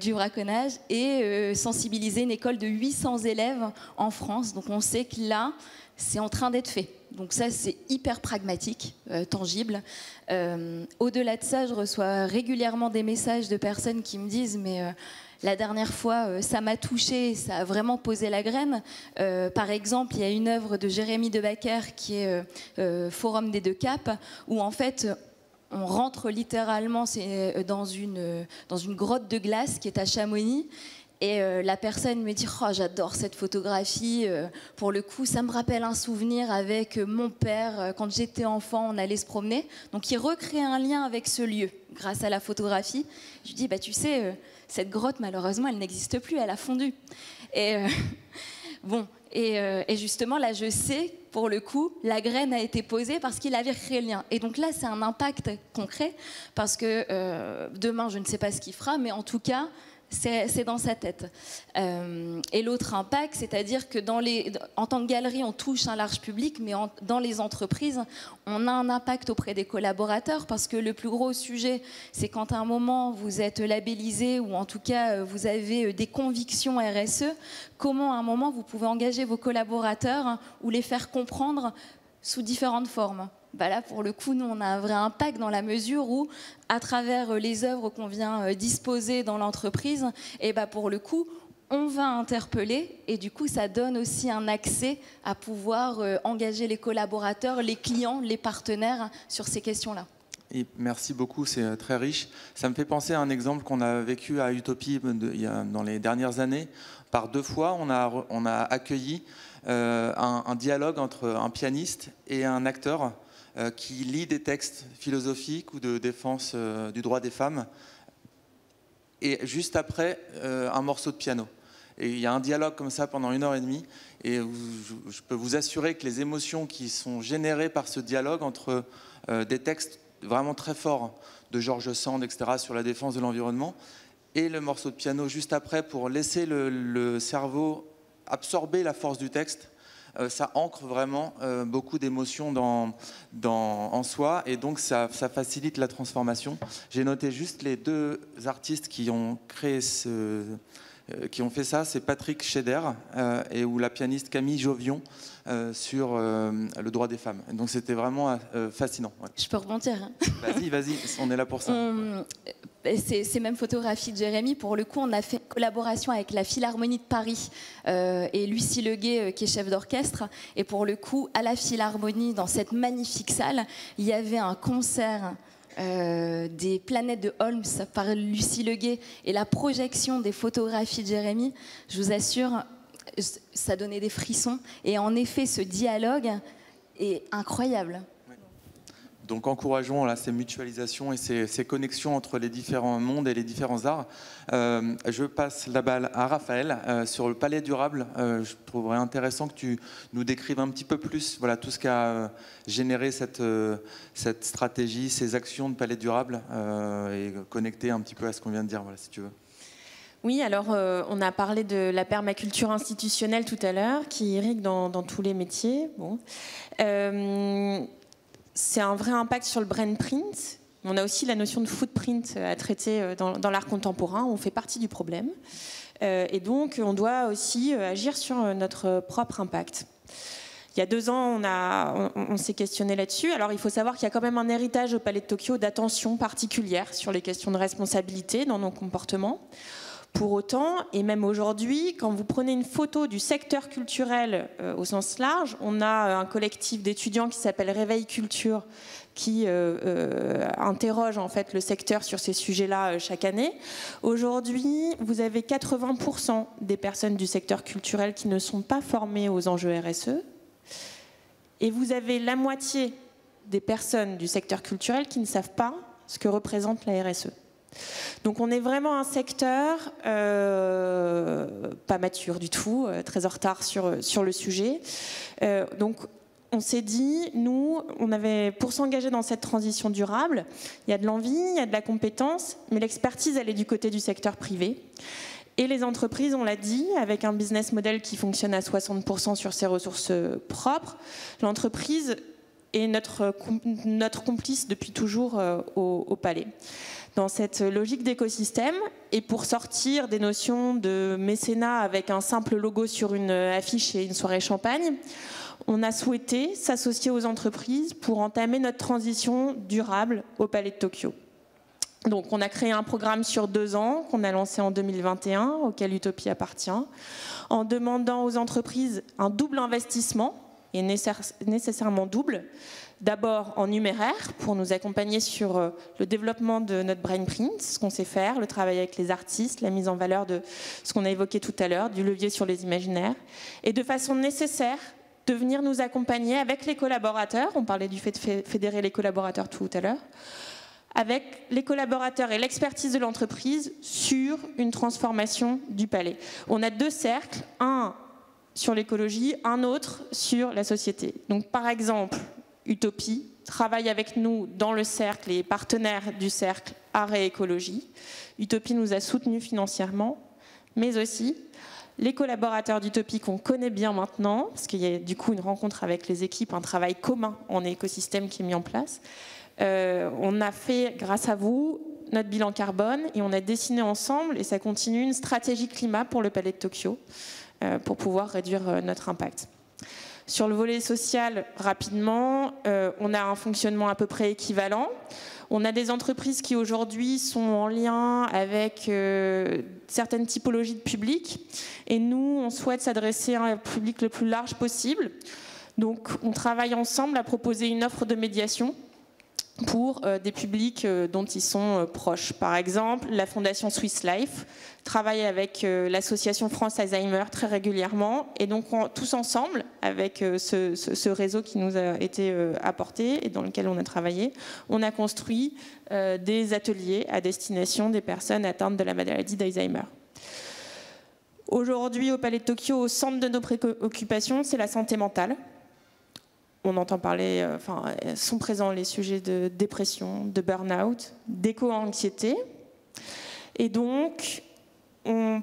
Du braconnage et sensibiliser une école de 800 élèves en France. Donc on sait que là, c'est en train d'être fait. Donc ça, c'est hyper pragmatique, tangible. Au-delà de ça, je reçois régulièrement des messages de personnes qui me disent « mais la dernière fois, ça m'a touchée, ça a vraiment posé la graine. » Par exemple, il y a une œuvre de Jérémy Debacker qui est Forum des Deux Caps, où en fait, on rentre littéralement dans une grotte de glace qui est à Chamonix. Et la personne me dit oh, j'adore cette photographie, pour le coup ça me rappelle un souvenir avec mon père, quand j'étais enfant on allait se promener. Donc il recrée un lien avec ce lieu grâce à la photographie. Je lui dis bah, tu sais, cette grotte malheureusement elle n'existe plus, elle a fondu. Et bon, et justement là je sais, pour le coup, la graine a été posée parce qu'il avait créé le lien. Et donc là c'est un impact concret parce que demain je ne sais pas ce qu'il fera, mais en tout cas c'est dans sa tête. Et l'autre impact, c'est-à-dire que en tant que galerie, on touche un large public, mais dans les entreprises, on a un impact auprès des collaborateurs, parce que le plus gros sujet, c'est quand à un moment vous êtes labellisé, ou en tout cas vous avez des convictions RSE, comment à un moment vous pouvez engager vos collaborateurs ou les faire comprendre sous différentes formes. Bah là, pour le coup, nous, on a un vrai impact dans la mesure où, à travers les œuvres qu'on vient disposer dans l'entreprise, et bah pour le coup, on va interpeller et du coup, ça donne aussi un accès à pouvoir engager les collaborateurs, les clients, les partenaires sur ces questions-là. Et merci beaucoup, c'est très riche. Ça me fait penser à un exemple qu'on a vécu à Utopie dans les dernières années. Par 2 fois, on a accueilli un dialogue entre un pianiste et un acteur qui lit des textes philosophiques ou de défense du droit des femmes, et juste après, un morceau de piano. Et il y a un dialogue comme ça pendant 1h30, et je peux vous assurer que les émotions qui sont générées par ce dialogue entre des textes vraiment très forts de George Sand, etc., sur la défense de l'environnement, et le morceau de piano juste après, pour laisser le cerveau absorber la force du texte, ça ancre vraiment beaucoup d'émotions en soi, et donc ça facilite la transformation. J'ai noté juste les 2 artistes qui ont créé qui ont fait ça, c'est Patrick Scheder ou la pianiste Camille Jovion sur le droit des femmes. Donc c'était vraiment fascinant. Ouais. Je peux rebondir, hein. Vas-y, on est là pour ça. Ces mêmes photographies de Jérémy, pour le coup, on a fait une collaboration avec la Philharmonie de Paris et Lucie Leguet, qui est chef d'orchestre. Et pour le coup, à la Philharmonie, dans cette magnifique salle, il y avait un concert des planètes de Holmes par Lucie Leguet et la projection des photographies de Jérémy. Je vous assure, ça donnait des frissons. Et en effet, ce dialogue est incroyable. Donc encourageons là, ces mutualisations et ces connexions entre les différents mondes et les différents arts. Je passe la balle à Raphaël sur le palais durable. Je trouverais intéressant que tu nous décrives un petit peu plus tout ce qu'a généré cette stratégie, ces actions de palais durable, et connecter un petit peu à ce qu'on vient de dire, si tu veux. Oui, alors on a parlé de la permaculture institutionnelle tout à l'heure, qui irrigue dans tous les métiers. Bon. C'est un vrai impact sur le brain print. On a aussi la notion de footprint à traiter dans l'art contemporain. On fait partie du problème. Et donc, on doit aussi agir sur notre propre impact. Il y a 2 ans, on s'est questionné là-dessus. Alors, il faut savoir qu'il y a quand même un héritage au Palais de Tokyo d'attention particulière sur les questions de responsabilité dans nos comportements. Pour autant, et même aujourd'hui, quand vous prenez une photo du secteur culturel au sens large, on a un collectif d'étudiants qui s'appelle Réveil Culture, qui interroge en fait le secteur sur ces sujets-là chaque année. Aujourd'hui, vous avez 80% des personnes du secteur culturel qui ne sont pas formées aux enjeux RSE, et vous avez la moitié des personnes du secteur culturel qui ne savent pas ce que représente la RSE. Donc on est vraiment un secteur pas mature du tout, très en retard sur le sujet. Donc on s'est dit, nous, pour s'engager dans cette transition durable, il y a de l'envie, il y a de la compétence, mais l'expertise, elle est du côté du secteur privé. Et les entreprises, on l'a dit, avec un business model qui fonctionne à 60% sur ses ressources propres, l'entreprise est notre complice depuis toujours au Palais. Dans cette logique d'écosystème, et pour sortir des notions de mécénat avec un simple logo sur une affiche et une soirée champagne, on a souhaité s'associer aux entreprises pour entamer notre transition durable au Palais de Tokyo. Donc on a créé un programme sur 2 ans qu'on a lancé en 2021, auquel Utopie appartient, en demandant aux entreprises un double investissement est nécessairement double. D'abord en numéraire, pour nous accompagner sur le développement de notre brainprint, ce qu'on sait faire, le travail avec les artistes, la mise en valeur de ce qu'on a évoqué tout à l'heure, du levier sur les imaginaires, et de façon nécessaire de venir nous accompagner avec les collaborateurs, on parlait du fait de fédérer les collaborateurs tout à l'heure, avec les collaborateurs et l'expertise de l'entreprise sur une transformation du palais. On a 2 cercles, un sur l'écologie, un autre sur la société. Donc par exemple, Utopie travaille avec nous dans le cercle et est partenaire du cercle Art et Écologie. Utopie nous a soutenus financièrement, mais aussi les collaborateurs d'Utopie qu'on connaît bien maintenant, parce qu'il y a du coup une rencontre avec les équipes, un travail commun en écosystème qui est mis en place. On a fait, grâce à vous, notre bilan carbone et on a dessiné ensemble, et ça continue, une stratégie climat pour le Palais de Tokyo pour pouvoir réduire notre impact. Sur le volet social, rapidement, on a un fonctionnement à peu près équivalent. On a des entreprises qui aujourd'hui sont en lien avec certaines typologies de public, et nous, on souhaite s'adresser à un public le plus large possible. Donc, on travaille ensemble à proposer une offre de médiation pour des publics dont ils sont proches. Par exemple, la Fondation Swiss Life travaille avec l'association France Alzheimer très régulièrement, et donc tous ensemble, avec ce réseau qui nous a été apporté et dans lequel on a travaillé, on a construit des ateliers à destination des personnes atteintes de la maladie d'Alzheimer. Aujourd'hui, au Palais de Tokyo, au centre de nos préoccupations, c'est la santé mentale. On entend parler, sont présents les sujets de dépression, de burn-out, d'éco-anxiété. Et donc,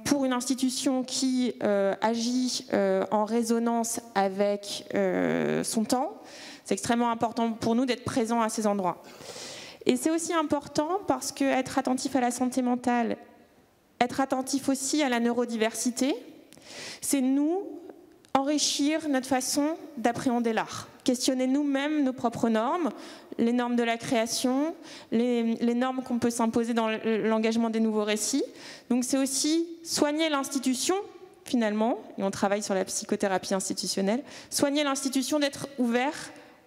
pour une institution qui agit en résonance avec son temps, c'est extrêmement important pour nous d'être présents à ces endroits. Et c'est aussi important parce qu'être attentif à la santé mentale, être attentif aussi à la neurodiversité, c'est nous enrichir notre façon d'appréhender l'art. Questionner nous-mêmes nos propres normes, les normes de la création, les normes qu'on peut s'imposer dans l'engagement des nouveaux récits. Donc c'est aussi soigner l'institution, finalement, et on travaille sur la psychothérapie institutionnelle, soigner l'institution d'être ouvert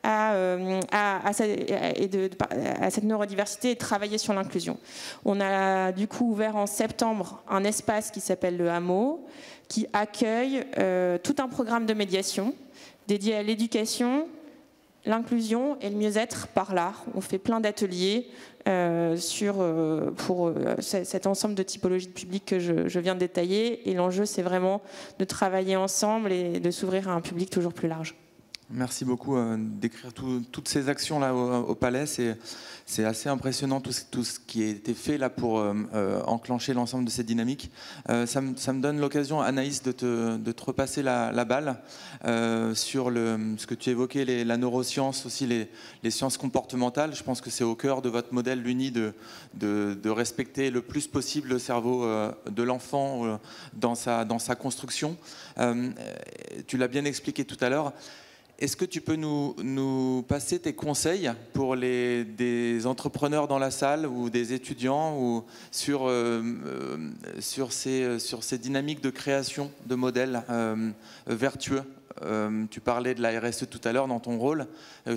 à cette neurodiversité et travailler sur l'inclusion. On a du coup ouvert en septembre un espace qui s'appelle le Hameau, qui accueille tout un programme de médiation dédié à l'éducation, l'inclusion et le mieux-être par l'art. On fait plein d'ateliers pour cet ensemble de typologies de public que je viens de détailler. Et l'enjeu, c'est vraiment de travailler ensemble et de s'ouvrir à un public toujours plus large. Merci beaucoup d'écrire toutes ces actions-là au Palais. C'est assez impressionnant tout ce qui a été fait là pour enclencher l'ensemble de ces dynamiques. Ça me donne l'occasion, Anaïs, de te repasser la balle sur ce que tu évoquais, la neuroscience, aussi les sciences comportementales. Je pense que c'est au cœur de votre modèle, l'UNI, de respecter le plus possible le cerveau de l'enfant dans sa construction. Tu l'as bien expliqué tout à l'heure. Est-ce que tu peux nous passer tes conseils pour des entrepreneurs dans la salle ou des étudiants sur ces dynamiques de création de modèles vertueux? Tu parlais de la RSE tout à l'heure dans ton rôle.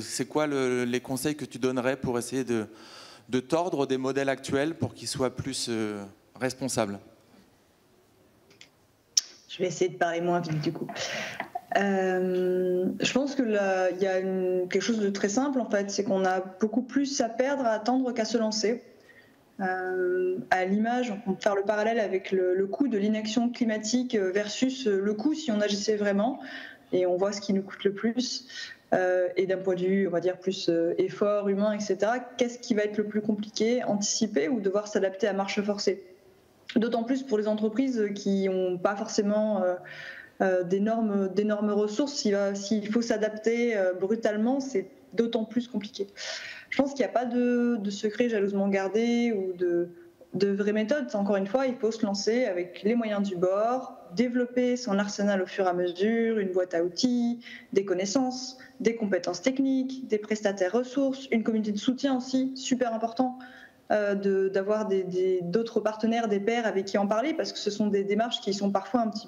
C'est quoi les conseils que tu donnerais pour essayer de tordre des modèles actuels pour qu'ils soient plus responsables? Je vais essayer de parler moins vite du coup. Je pense que là, il y a quelque chose de très simple en fait, c'est qu'on a beaucoup plus à perdre à attendre qu'à se lancer. À l'image, on peut faire le parallèle avec le coût de l'inaction climatique versus le coût si on agissait vraiment, et on voit ce qui nous coûte le plus. Et d'un point de vue, on va dire, plus effort humain, etc., qu'est-ce qui va être le plus compliqué, anticiper ou devoir s'adapter à marche forcée? D'autant plus pour les entreprises qui n'ont pas forcément d'énormes ressources. S'il faut s'adapter brutalement, c'est d'autant plus compliqué. Je pense qu'il n'y a pas de secret jalousement gardé ou de vraies méthodes. Encore une fois, il faut se lancer avec les moyens du bord, développer son arsenal au fur et à mesure, une boîte à outils, des connaissances, des compétences techniques, des prestataires ressources, une communauté de soutien aussi, super important. d'avoir d'autres partenaires, des pairs avec qui en parler, parce que ce sont des démarches qui sont parfois un petit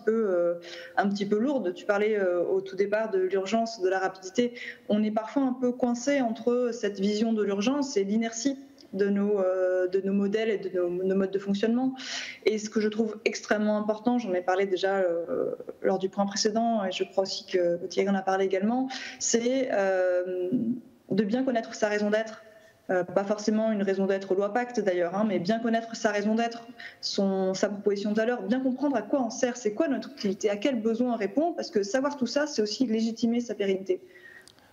peu lourdes. Tu parlais au tout départ de l'urgence, de la rapidité. On est parfois un peu coincé entre cette vision de l'urgence et l'inertie de nos modèles et de nos modes de fonctionnement. Et ce que je trouve extrêmement important, j'en ai parlé déjà lors du point précédent, et je crois aussi que Thierry en a parlé également, c'est de bien connaître sa raison d'être. Pas forcément une raison d'être loi pacte d'ailleurs, hein, mais bien connaître sa raison d'être, sa proposition de valeur, bien comprendre à quoi on sert, c'est quoi notre utilité, à quel besoin on répond, parce que savoir tout ça, c'est aussi légitimer sa pérennité.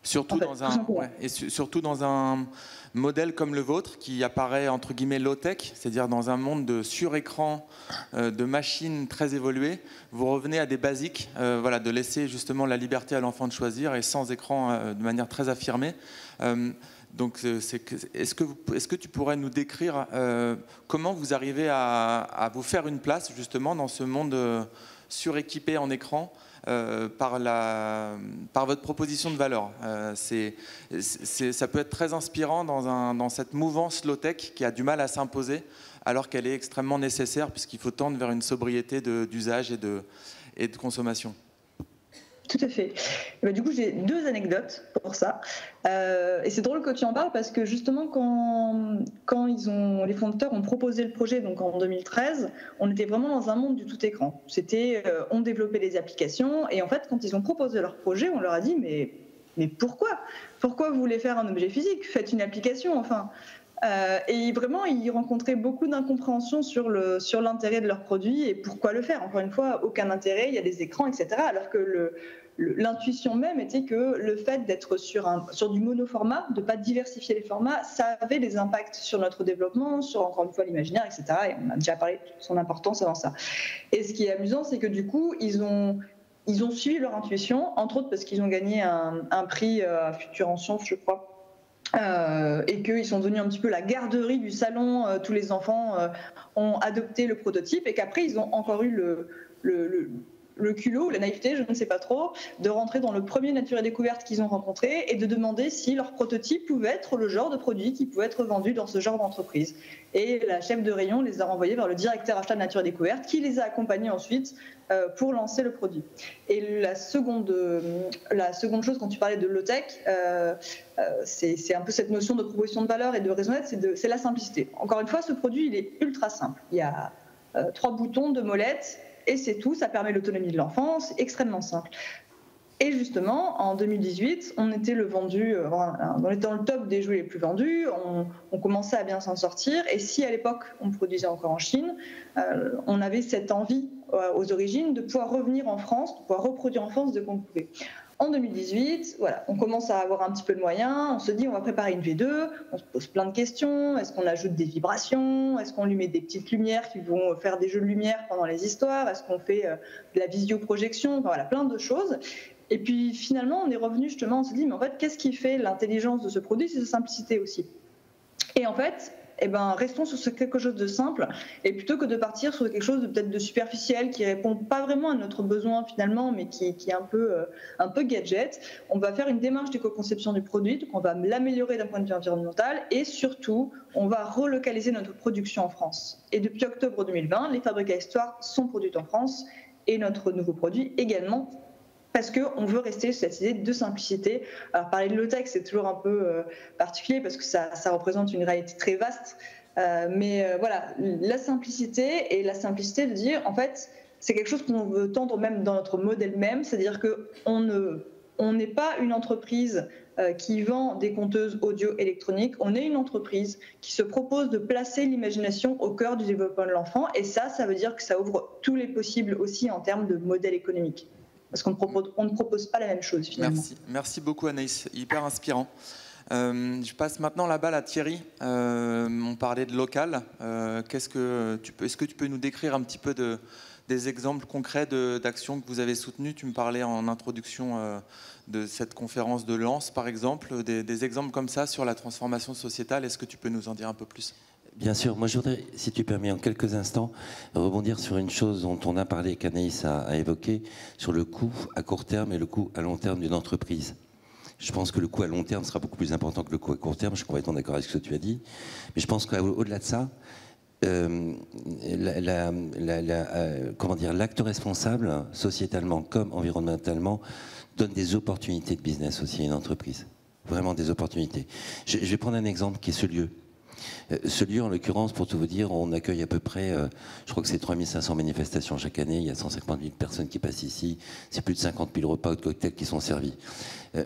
Surtout dans un modèle comme le vôtre qui apparaît entre guillemets low-tech, c'est-à-dire dans un monde de surécran, de machines très évoluées, vous revenez à des basiques, de laisser justement la liberté à l'enfant de choisir et sans écran de manière très affirmée. Donc, est-ce que tu pourrais nous décrire comment vous arrivez à vous faire une place justement dans ce monde suréquipé en écran par votre proposition de valeur? Ça peut être très inspirant dans cette mouvance low-tech qui a du mal à s'imposer alors qu'elle est extrêmement nécessaire puisqu'il faut tendre vers une sobriété d'usage et de consommation. Tout à fait. Et bah, du coup, j'ai 2 anecdotes pour ça. Et c'est drôle que tu en parles parce que justement, quand les fondateurs ont proposé le projet, donc en 2013, on était vraiment dans un monde du tout écran. C'était, on développait des applications et en fait, quand ils ont proposé leur projet, on leur a dit mais pourquoi vous voulez faire un objet physique? Faites une application, enfin. Et vraiment, ils rencontraient beaucoup d'incompréhension sur l'intérêt de leur produit et pourquoi le faire. Encore une fois, aucun intérêt, il y a des écrans, etc. Alors que l'intuition même était que le fait d'être sur du monoformat, de ne pas diversifier les formats, ça avait des impacts sur notre développement, sur encore une fois l'imaginaire, etc. Et on a déjà parlé de son importance avant ça. Et ce qui est amusant, c'est que du coup, ils ont suivi leur intuition, entre autres parce qu'ils ont gagné un prix à Futur en Sciences, je crois. Et qu'ils sont devenus un petit peu la garderie du salon, tous les enfants ont adopté le prototype et qu'après ils ont encore eu le culot ou la naïveté, je ne sais pas trop, de rentrer dans le premier Nature et Découverte qu'ils ont rencontré et de demander si leur prototype pouvait être le genre de produit qui pouvait être vendu dans ce genre d'entreprise. Et la chef de rayon les a renvoyés vers le directeur achat de Nature et Découverte qui les a accompagnés ensuite pour lancer le produit. Et la seconde chose, quand tu parlais de low-tech, c'est un peu cette notion de proposition de valeur et de raison d'être, c'est la simplicité. Encore une fois, ce produit, il est ultra simple. Il y a 3 boutons, 2 molettes, et c'est tout, ça permet l'autonomie de l'enfant, c'est extrêmement simple. Et justement, en 2018, on était dans le top des jouets les plus vendus, on commençait à bien s'en sortir, et si à l'époque on produisait encore en Chine, on avait cette envie aux origines de pouvoir revenir en France, de pouvoir reproduire en France dès qu'on pouvait. En 2018, voilà, on commence à avoir un petit peu de moyens, on se dit on va préparer une V2, on se pose plein de questions, est-ce qu'on ajoute des vibrations, est-ce qu'on lui met des petites lumières qui vont faire des jeux de lumière pendant les histoires, est-ce qu'on fait de la visioprojection, enfin, voilà, plein de choses. Et puis finalement, on est revenu justement, on se dit mais en fait, qu'est-ce qui fait l'intelligence de ce produit? C'est sa simplicité aussi. Et en fait, restons sur quelque chose de simple, et plutôt que de partir sur quelque chose de peut-être de superficiel qui répond pas vraiment à notre besoin finalement, mais qui est un peu gadget, on va faire une démarche d'éco-conception du produit, donc on va l'améliorer d'un point de vue environnemental, et surtout, on va relocaliser notre production en France. Et depuis octobre 2020, les fabriques à histoire sont produites en France, et notre nouveau produit également, parce qu'on veut rester sur cette idée de simplicité. Alors parler de low-tech, c'est toujours un peu particulier parce que ça représente une réalité très vaste. Mais voilà, la simplicité et la simplicité de dire, en fait, c'est quelque chose qu'on veut tendre même dans notre modèle même, c'est-à-dire qu'on n'est pas une entreprise qui vend des compteuses audio électroniques, on est une entreprise qui se propose de placer l'imagination au cœur du développement de l'enfant, et ça veut dire que ça ouvre tous les possibles aussi en termes de modèle économique. Parce qu'on ne propose pas la même chose finalement. Merci beaucoup Anaïs, hyper inspirant. Je passe maintenant la balle à Thierry. On parlait de local. Est-ce que tu peux nous décrire un petit peu des exemples concrets d'actions que vous avez soutenues? Tu me parlais en introduction de cette conférence de Lens par exemple, des exemples comme ça sur la transformation sociétale. Est-ce que tu peux nous en dire un peu plus? Bien sûr, moi je voudrais, si tu permets, en quelques instants, rebondir sur une chose dont on a parlé, qu'Anaïs a évoqué, sur le coût à court terme et le coût à long terme d'une entreprise. Je pense que le coût à long terme sera beaucoup plus important que le coût à court terme. Je suis complètement d'accord avec ce que tu as dit. Mais je pense qu'au-delà de ça, comment dire, l'acte responsable, sociétalement comme environnementalement, donne des opportunités de business aussi à une entreprise. Vraiment des opportunités. Je vais prendre un exemple qui est ce lieu. Ce lieu, en l'occurrence, pour tout vous dire, on accueille à peu près, je crois que c'est 3500 manifestations chaque année, il y a 150 000 personnes qui passent ici, c'est plus de 50 000 repas ou de cocktails qui sont servis.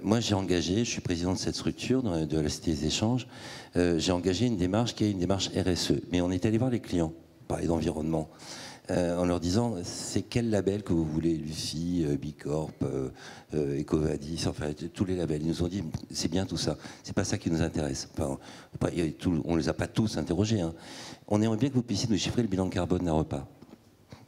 Moi, j'ai engagé, je suis président de cette structure, de la Cité des Échanges, j'ai engagé une démarche qui est une démarche RSE. Mais on est allé voir les clients, parler d'environnement, en leur disant, c'est quel label que vous voulez, Lucie, Bicorp, Ecovadis, enfin tous les labels. Ils nous ont dit, c'est bien tout ça, c'est pas ça qui nous intéresse. Enfin, on ne les a pas tous interrogés. Hein. On aimerait bien que vous puissiez nous chiffrer le bilan carbone d'un repas,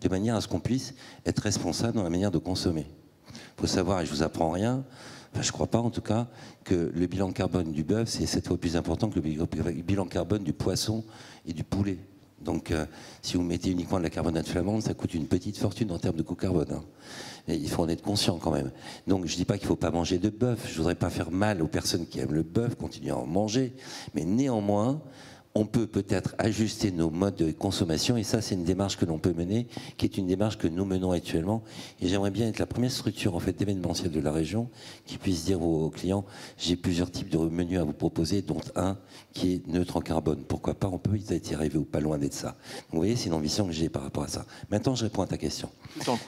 de manière à ce qu'on puisse être responsable dans la manière de consommer. Il faut savoir, et je vous apprends rien, enfin, je ne crois pas en tout cas, que le bilan carbone du bœuf, c'est 7 fois plus important que le bilan carbone du poisson et du poulet. Donc, si vous mettez uniquement de la carbonate flamande, ça coûte une petite fortune en termes de coût carbone. Hein. Et il faut en être conscient quand même. Donc, je ne dis pas qu'il ne faut pas manger de bœuf. Je ne voudrais pas faire mal aux personnes qui aiment le bœuf, continuer à en manger. Mais néanmoins, on peut peut-être ajuster nos modes de consommation. Et ça, c'est une démarche que l'on peut mener, qui est une démarche que nous menons actuellement. Et j'aimerais bien être la première structure en fait, d'événementiel de la région qui puisse dire aux clients, j'ai plusieurs types de menus à vous proposer, dont un qui est neutre en carbone. Pourquoi pas, on peut y arriver ou pas loin d'être ça. Donc, vous voyez, c'est une ambition que j'ai par rapport à ça. Maintenant, je réponds à ta question.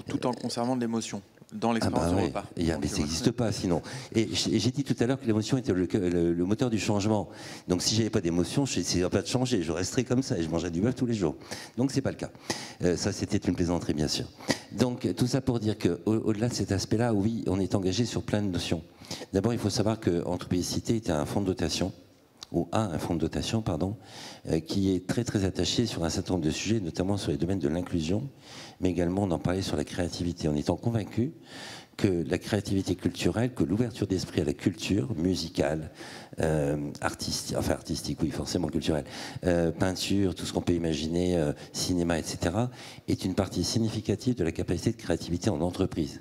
Tout en conservant de l'émotion dans l'expérience du repas. Mais ça n'existe pas sinon. Et j'ai dit tout à l'heure que l'émotion était le moteur du changement. Donc si j'avais pas d'émotion, je n'essaierais pas de changer. Je resterais comme ça et je mangerais du bœuf tous les jours. Donc c'est pas le cas. Ça c'était une plaisanterie bien sûr. Donc tout ça pour dire qu'au-delà de cet aspect-là, oui, on est engagé sur plein de notions. D'abord, il faut savoir qu'Entreprise Cité était un fonds de dotation. Un fonds de dotation, pardon, qui est très très attaché sur un certain nombre de sujets, notamment sur les domaines de l'inclusion, mais également on en parlait sur la créativité, en étant convaincu que la créativité culturelle, que l'ouverture d'esprit à la culture musicale, artistique, oui, forcément culturelle, peinture, tout ce qu'on peut imaginer, cinéma, etc., est une partie significative de la capacité de créativité en entreprise.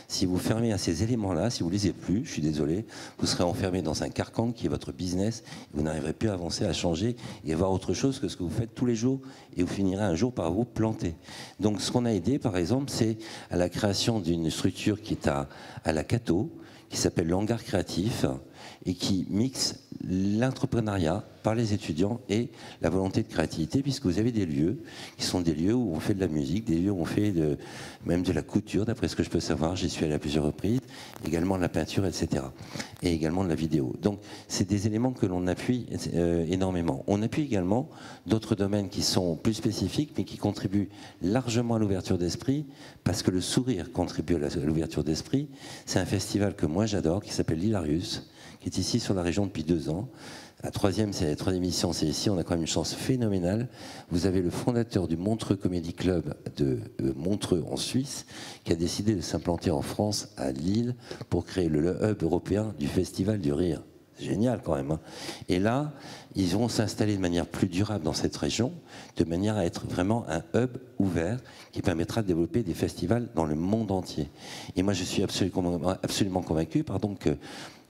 Si vous fermez à ces éléments-là, si vous ne les avez plus, je suis désolé, vous serez enfermé dans un carcan qui est votre business, vous n'arriverez plus à avancer, à changer et à voir autre chose que ce que vous faites tous les jours et vous finirez un jour par vous planter. Donc ce qu'on a aidé, par exemple, c'est à la création d'une structure qui est à la Cato, qui s'appelle l'Hangar Créatif et qui mixe l'entrepreneuriat par les étudiants et la volonté de créativité, puisque vous avez des lieux qui sont des lieux où on fait de la musique, des lieux où on fait même de la couture, d'après ce que je peux savoir, j'y suis allé à plusieurs reprises, également de la peinture, etc. Et également de la vidéo. Donc c'est des éléments que l'on appuie énormément. On appuie également d'autres domaines qui sont plus spécifiques, mais qui contribuent largement à l'ouverture d'esprit, parce que le sourire contribue à l'ouverture d'esprit. C'est un festival que moi j'adore, qui s'appelle l'Hilarius, qui est ici sur la région depuis 2 ans. La troisième édition, c'est ici. On a quand même une chance phénoménale. Vous avez le fondateur du Montreux Comedy Club de Montreux en Suisse qui a décidé de s'implanter en France, à Lille, pour créer le hub européen du Festival du Rire. C'est génial quand même. Hein. Et là, ils vont s'installer de manière plus durable dans cette région, de manière à être vraiment un hub ouvert qui permettra de développer des festivals dans le monde entier. Et moi, je suis absolument convaincu, que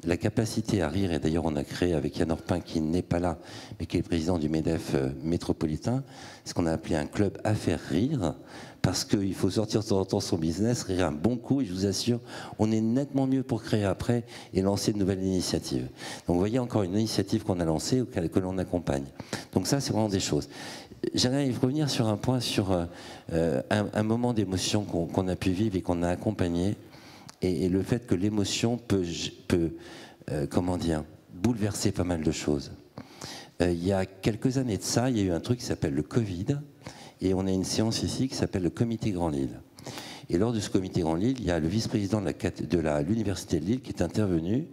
la capacité à rire, et d'ailleurs on a créé avec Yann Orpin, qui n'est pas là, mais qui est le président du MEDEF métropolitain, ce qu'on a appelé un club à faire rire, parce qu'il faut sortir de temps en temps son business, rire un bon coup, et je vous assure, on est nettement mieux pour créer après et lancer de nouvelles initiatives. Donc vous voyez encore une initiative qu'on a lancée, que l'on accompagne. Donc ça, c'est vraiment des choses. J'aimerais revenir sur un point, sur un moment d'émotion qu'on a pu vivre et qu'on a accompagné, et le fait que l'émotion peut bouleverser pas mal de choses. Il y a quelques années de ça, il y a eu un truc qui s'appelle le Covid, et on a une séance ici qui s'appelle le Comité Grand Lille. Et lors de ce Comité Grand Lille, il y a le vice-président de l'Université de Lille qui est intervenu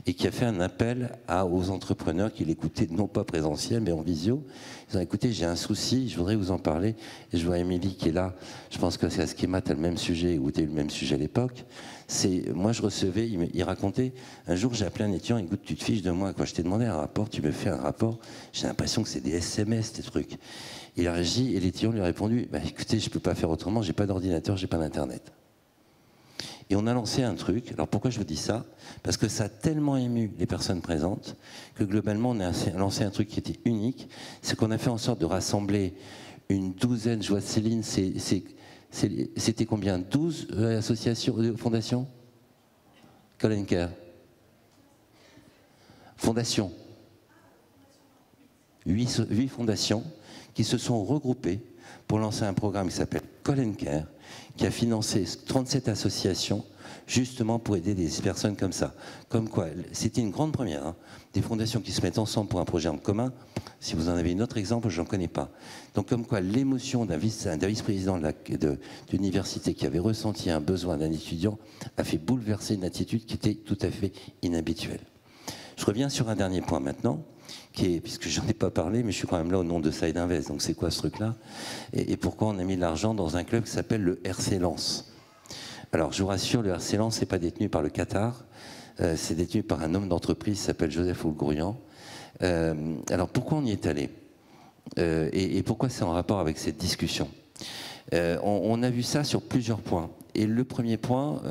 et qui a fait un appel aux entrepreneurs qui l'écoutaient, non pas présentiel, mais en visio. Ils ont dit, écoutez, j'ai un souci, je voudrais vous en parler. Et je vois Émilie qui est là. Je pense que c'est à Schema, tu as le même sujet, ou tu as eu le même sujet à l'époque. Moi, je recevais, il racontait, un jour, j'ai appelé un étudiant, écoute, tu te fiches de moi. Quand je t'ai demandé un rapport, tu me fais un rapport. J'ai l'impression que c'est des SMS, ces trucs. Il a réagi et l'étudiant lui a répondu, écoutez, je ne peux pas faire autrement, j'ai pas d'ordinateur, j'ai pas d'internet. Et on a lancé un truc. Alors pourquoi je vous dis ça? Parce que ça a tellement ému les personnes présentes que globalement on a lancé un truc qui était unique. C'est qu'on a fait en sorte de rassembler une douzaine, je vois Céline, c'était combien? 12 associations, fondations? Colin Kerr. Fondations. 8 fondations qui se sont regroupées pour lancer un programme qui s'appelle Colin Kerr, qui a financé 37 associations justement pour aider des personnes comme ça. Comme quoi, c'était une grande première, hein, des fondations qui se mettent ensemble pour un projet en commun. Si vous en avez un autre exemple, je n'en connais pas. Donc comme quoi, l'émotion d'un vice-président de l'université qui avait ressenti un besoin d'un étudiant a fait bouleverser une attitude qui était tout à fait inhabituelle. Je reviens sur un dernier point maintenant, puisque j'en ai pas parlé, mais je suis quand même là au nom de Side Invest, donc c'est quoi ce truc-là, et pourquoi on a mis de l'argent dans un club qui s'appelle le RC Lens. Alors je vous rassure, le RC Lens n'est pas détenu par le Qatar, c'est détenu par un homme d'entreprise qui s'appelle Joseph Oulgourian. Alors pourquoi on y est allé et pourquoi c'est en rapport avec cette discussion? On a vu ça sur plusieurs points. Et le premier point,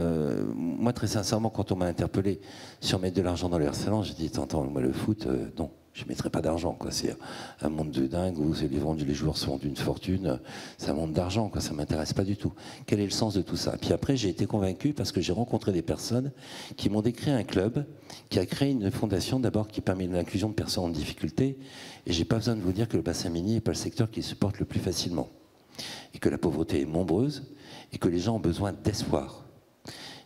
moi très sincèrement, quand on m'a interpellé sur mettre de l'argent dans le RC Lens, j'ai dit attends, moi le foot, non, je ne mettrai pas d'argent. C'est un monde de dingue où les joueurs se vendent une fortune, c'est un monde d'argent, ça ne m'intéresse pas du tout. Quel est le sens de tout ça? Puis après, j'ai été convaincu parce que j'ai rencontré des personnes qui m'ont décrit un club qui a créé une fondation d'abord qui permet l'inclusion de personnes en difficulté. Et je n'ai pas besoin de vous dire que le bassin minier n'est pas le secteur qui se porte le plus facilement. Et que la pauvreté est nombreuse, et que les gens ont besoin d'espoir.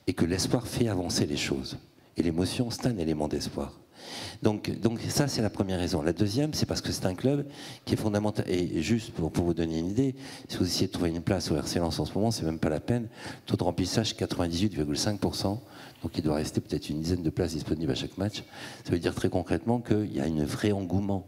Et que l'espoir fait avancer les choses. Et l'émotion, c'est un élément d'espoir. Donc ça, c'est la première raison. La deuxième, c'est parce que c'est un club qui est fondamental. Et juste pour vous donner une idée, si vous essayez de trouver une place au RC Lens en ce moment, c'est même pas la peine. Taux de remplissage, 98,5%. Donc il doit rester peut-être une dizaine de places disponibles à chaque match. Ça veut dire très concrètement qu'il y a un vrai engouement.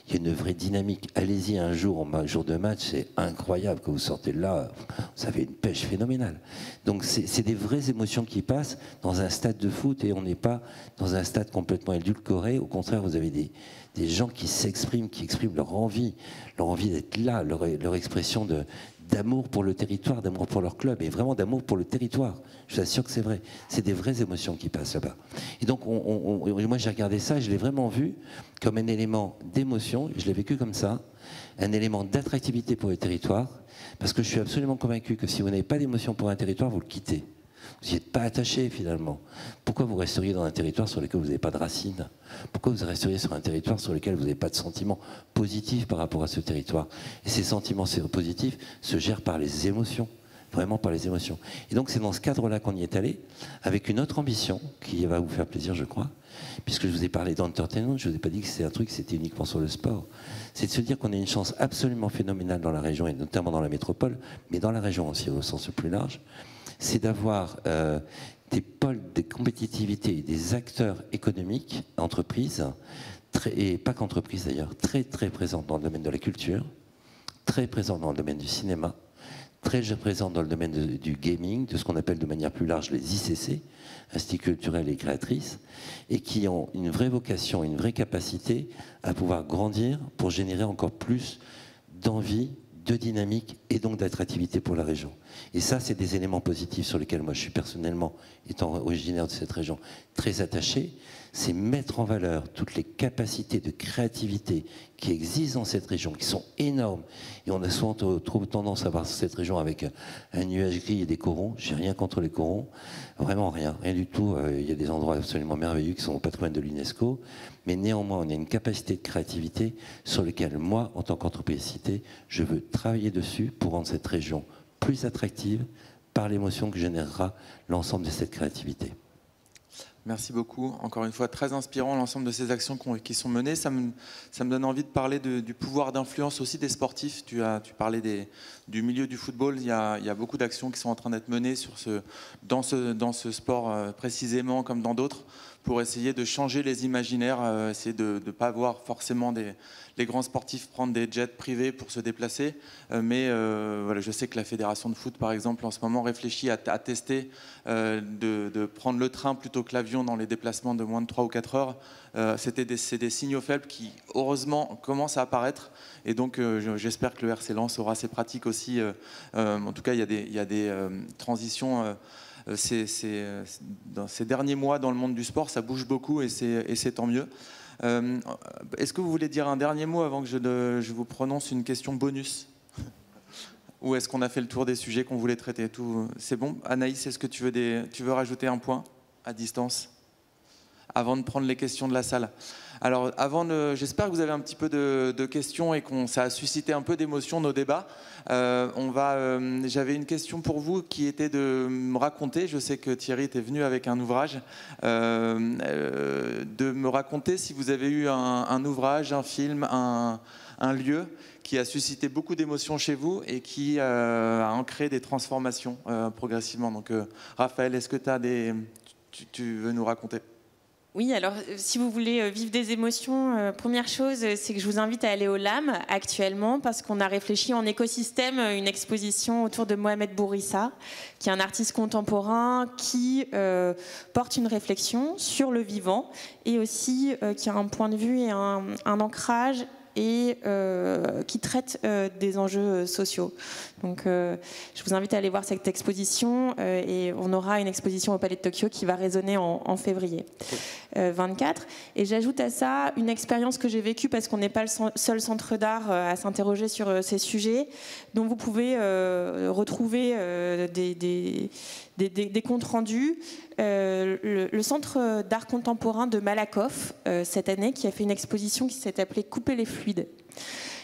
Il y a une vraie dynamique. Allez-y un jour de match, c'est incroyable. Quand vous sortez de là, vous avez une pêche phénoménale. Donc c'est des vraies émotions qui passent dans un stade de foot et on n'est pas dans un stade complètement édulcoré. Au contraire, vous avez des gens qui s'expriment, qui expriment leur envie d'être là, leur expression d'amour pour le territoire, d'amour pour leur club et vraiment d'amour pour le territoire. Je vous assure que c'est vrai. C'est des vraies émotions qui passent là-bas. Et donc, moi, j'ai regardé ça et je l'ai vraiment vu comme un élément d'émotion. Je l'ai vécu comme ça, un élément d'attractivité pour le territoire, parce que je suis absolument convaincu que si vous n'avez pas d'émotion pour un territoire, vous le quittez. Vous n'y êtes pas attaché finalement. Pourquoi vous resteriez dans un territoire sur lequel vous n'avez pas de racines? Pourquoi vous resteriez sur un territoire sur lequel vous n'avez pas de sentiments positifs par rapport à ce territoire? Et ces sentiments positifs se gèrent par les émotions, vraiment par les émotions. Et donc c'est dans ce cadre-là qu'on y est allé, avec une autre ambition qui va vous faire plaisir, je crois, puisque je vous ai parlé d'entertainment, je ne vous ai pas dit que c'était un truc, c'était uniquement sur le sport. C'est de se dire qu'on a une chance absolument phénoménale dans la région, et notamment dans la métropole, mais dans la région aussi au sens plus large, c'est d'avoir des pôles de compétitivité, des acteurs économiques, entreprises, et pas qu'entreprises d'ailleurs, très très présents dans le domaine de la culture, très présents dans le domaine du cinéma, très présents dans le domaine du gaming, de ce qu'on appelle de manière plus large les ICC, Instituts culturels et créatrices, et qui ont une vraie vocation, une vraie capacité à pouvoir grandir pour générer encore plus d'envie, de dynamique et donc d'attractivité pour la région. Et ça, c'est des éléments positifs sur lesquels moi je suis personnellement, étant originaire de cette région, très attaché. C'est mettre en valeur toutes les capacités de créativité qui existent dans cette région, qui sont énormes. Et on a souvent trop tendance à voir cette région avec un nuage gris et des corons. J'ai rien contre les corons, vraiment rien du tout. Il y a des endroits absolument merveilleux qui sont au patrimoine de l'UNESCO. Mais néanmoins, on a une capacité de créativité sur laquelle, moi, en tant qu'entreprise citée, je veux travailler dessus pour rendre cette région plus attractive par l'émotion que générera l'ensemble de cette créativité. Merci beaucoup. Encore une fois, très inspirant l'ensemble de ces actions qui sont menées. Ça me donne envie de parler du pouvoir d'influence aussi des sportifs. Tu parlais du milieu du football. Il y a beaucoup d'actions qui sont en train d'être menées dans ce sport précisément comme dans d'autres pour essayer de changer les imaginaires, essayer de ne pas voir forcément les grands sportifs prendre des jets privés pour se déplacer. Mais voilà, je sais que la Fédération de foot, par exemple, en ce moment réfléchit à tester de prendre le train plutôt que l'avion dans les déplacements de moins de 3 ou 4 heures. C'est des signaux faibles qui, heureusement, commencent à apparaître. Et donc, j'espère que le RC Lens aura ses pratiques aussi. En tout cas, il y a des transitions Dans ces derniers mois dans le monde du sport, ça bouge beaucoup et c'est tant mieux. Est-ce que vous voulez dire un dernier mot avant que je vous prononce une question bonus? Ou est-ce qu'on a fait le tour des sujets qu'on voulait traiter? C'est bon? Anaïs, est-ce que tu veux rajouter un point à distance avant de prendre les questions de la salle? Alors, j'espère que vous avez un petit peu de questions et que ça a suscité un peu d'émotion nos débats. J'avais une question pour vous qui était de me raconter, je sais que Thierry était venu avec un ouvrage, de me raconter si vous avez eu un ouvrage, un film, un lieu qui a suscité beaucoup d'émotions chez vous et qui a ancré des transformations progressivement. Donc, Raphaël, est-ce que tu veux nous raconter? Oui, alors si vous voulez vivre des émotions, première chose, c'est que je vous invite à aller au LAM actuellement parce qu'on a réfléchi en écosystème une exposition autour de Mohamed Bourissa, qui est un artiste contemporain qui porte une réflexion sur le vivant et aussi qui a un point de vue et un ancrage et qui traite des enjeux sociaux. Donc je vous invite à aller voir cette exposition et on aura une exposition au Palais de Tokyo qui va résonner en février 24. Et j'ajoute à ça une expérience que j'ai vécue parce qu'on n'est pas le seul centre d'art à s'interroger sur ces sujets, dont vous pouvez retrouver des comptes rendus. Le Centre d'art contemporain de Malakoff, cette année, qui a fait une exposition qui s'est appelée « Couper les fluides ».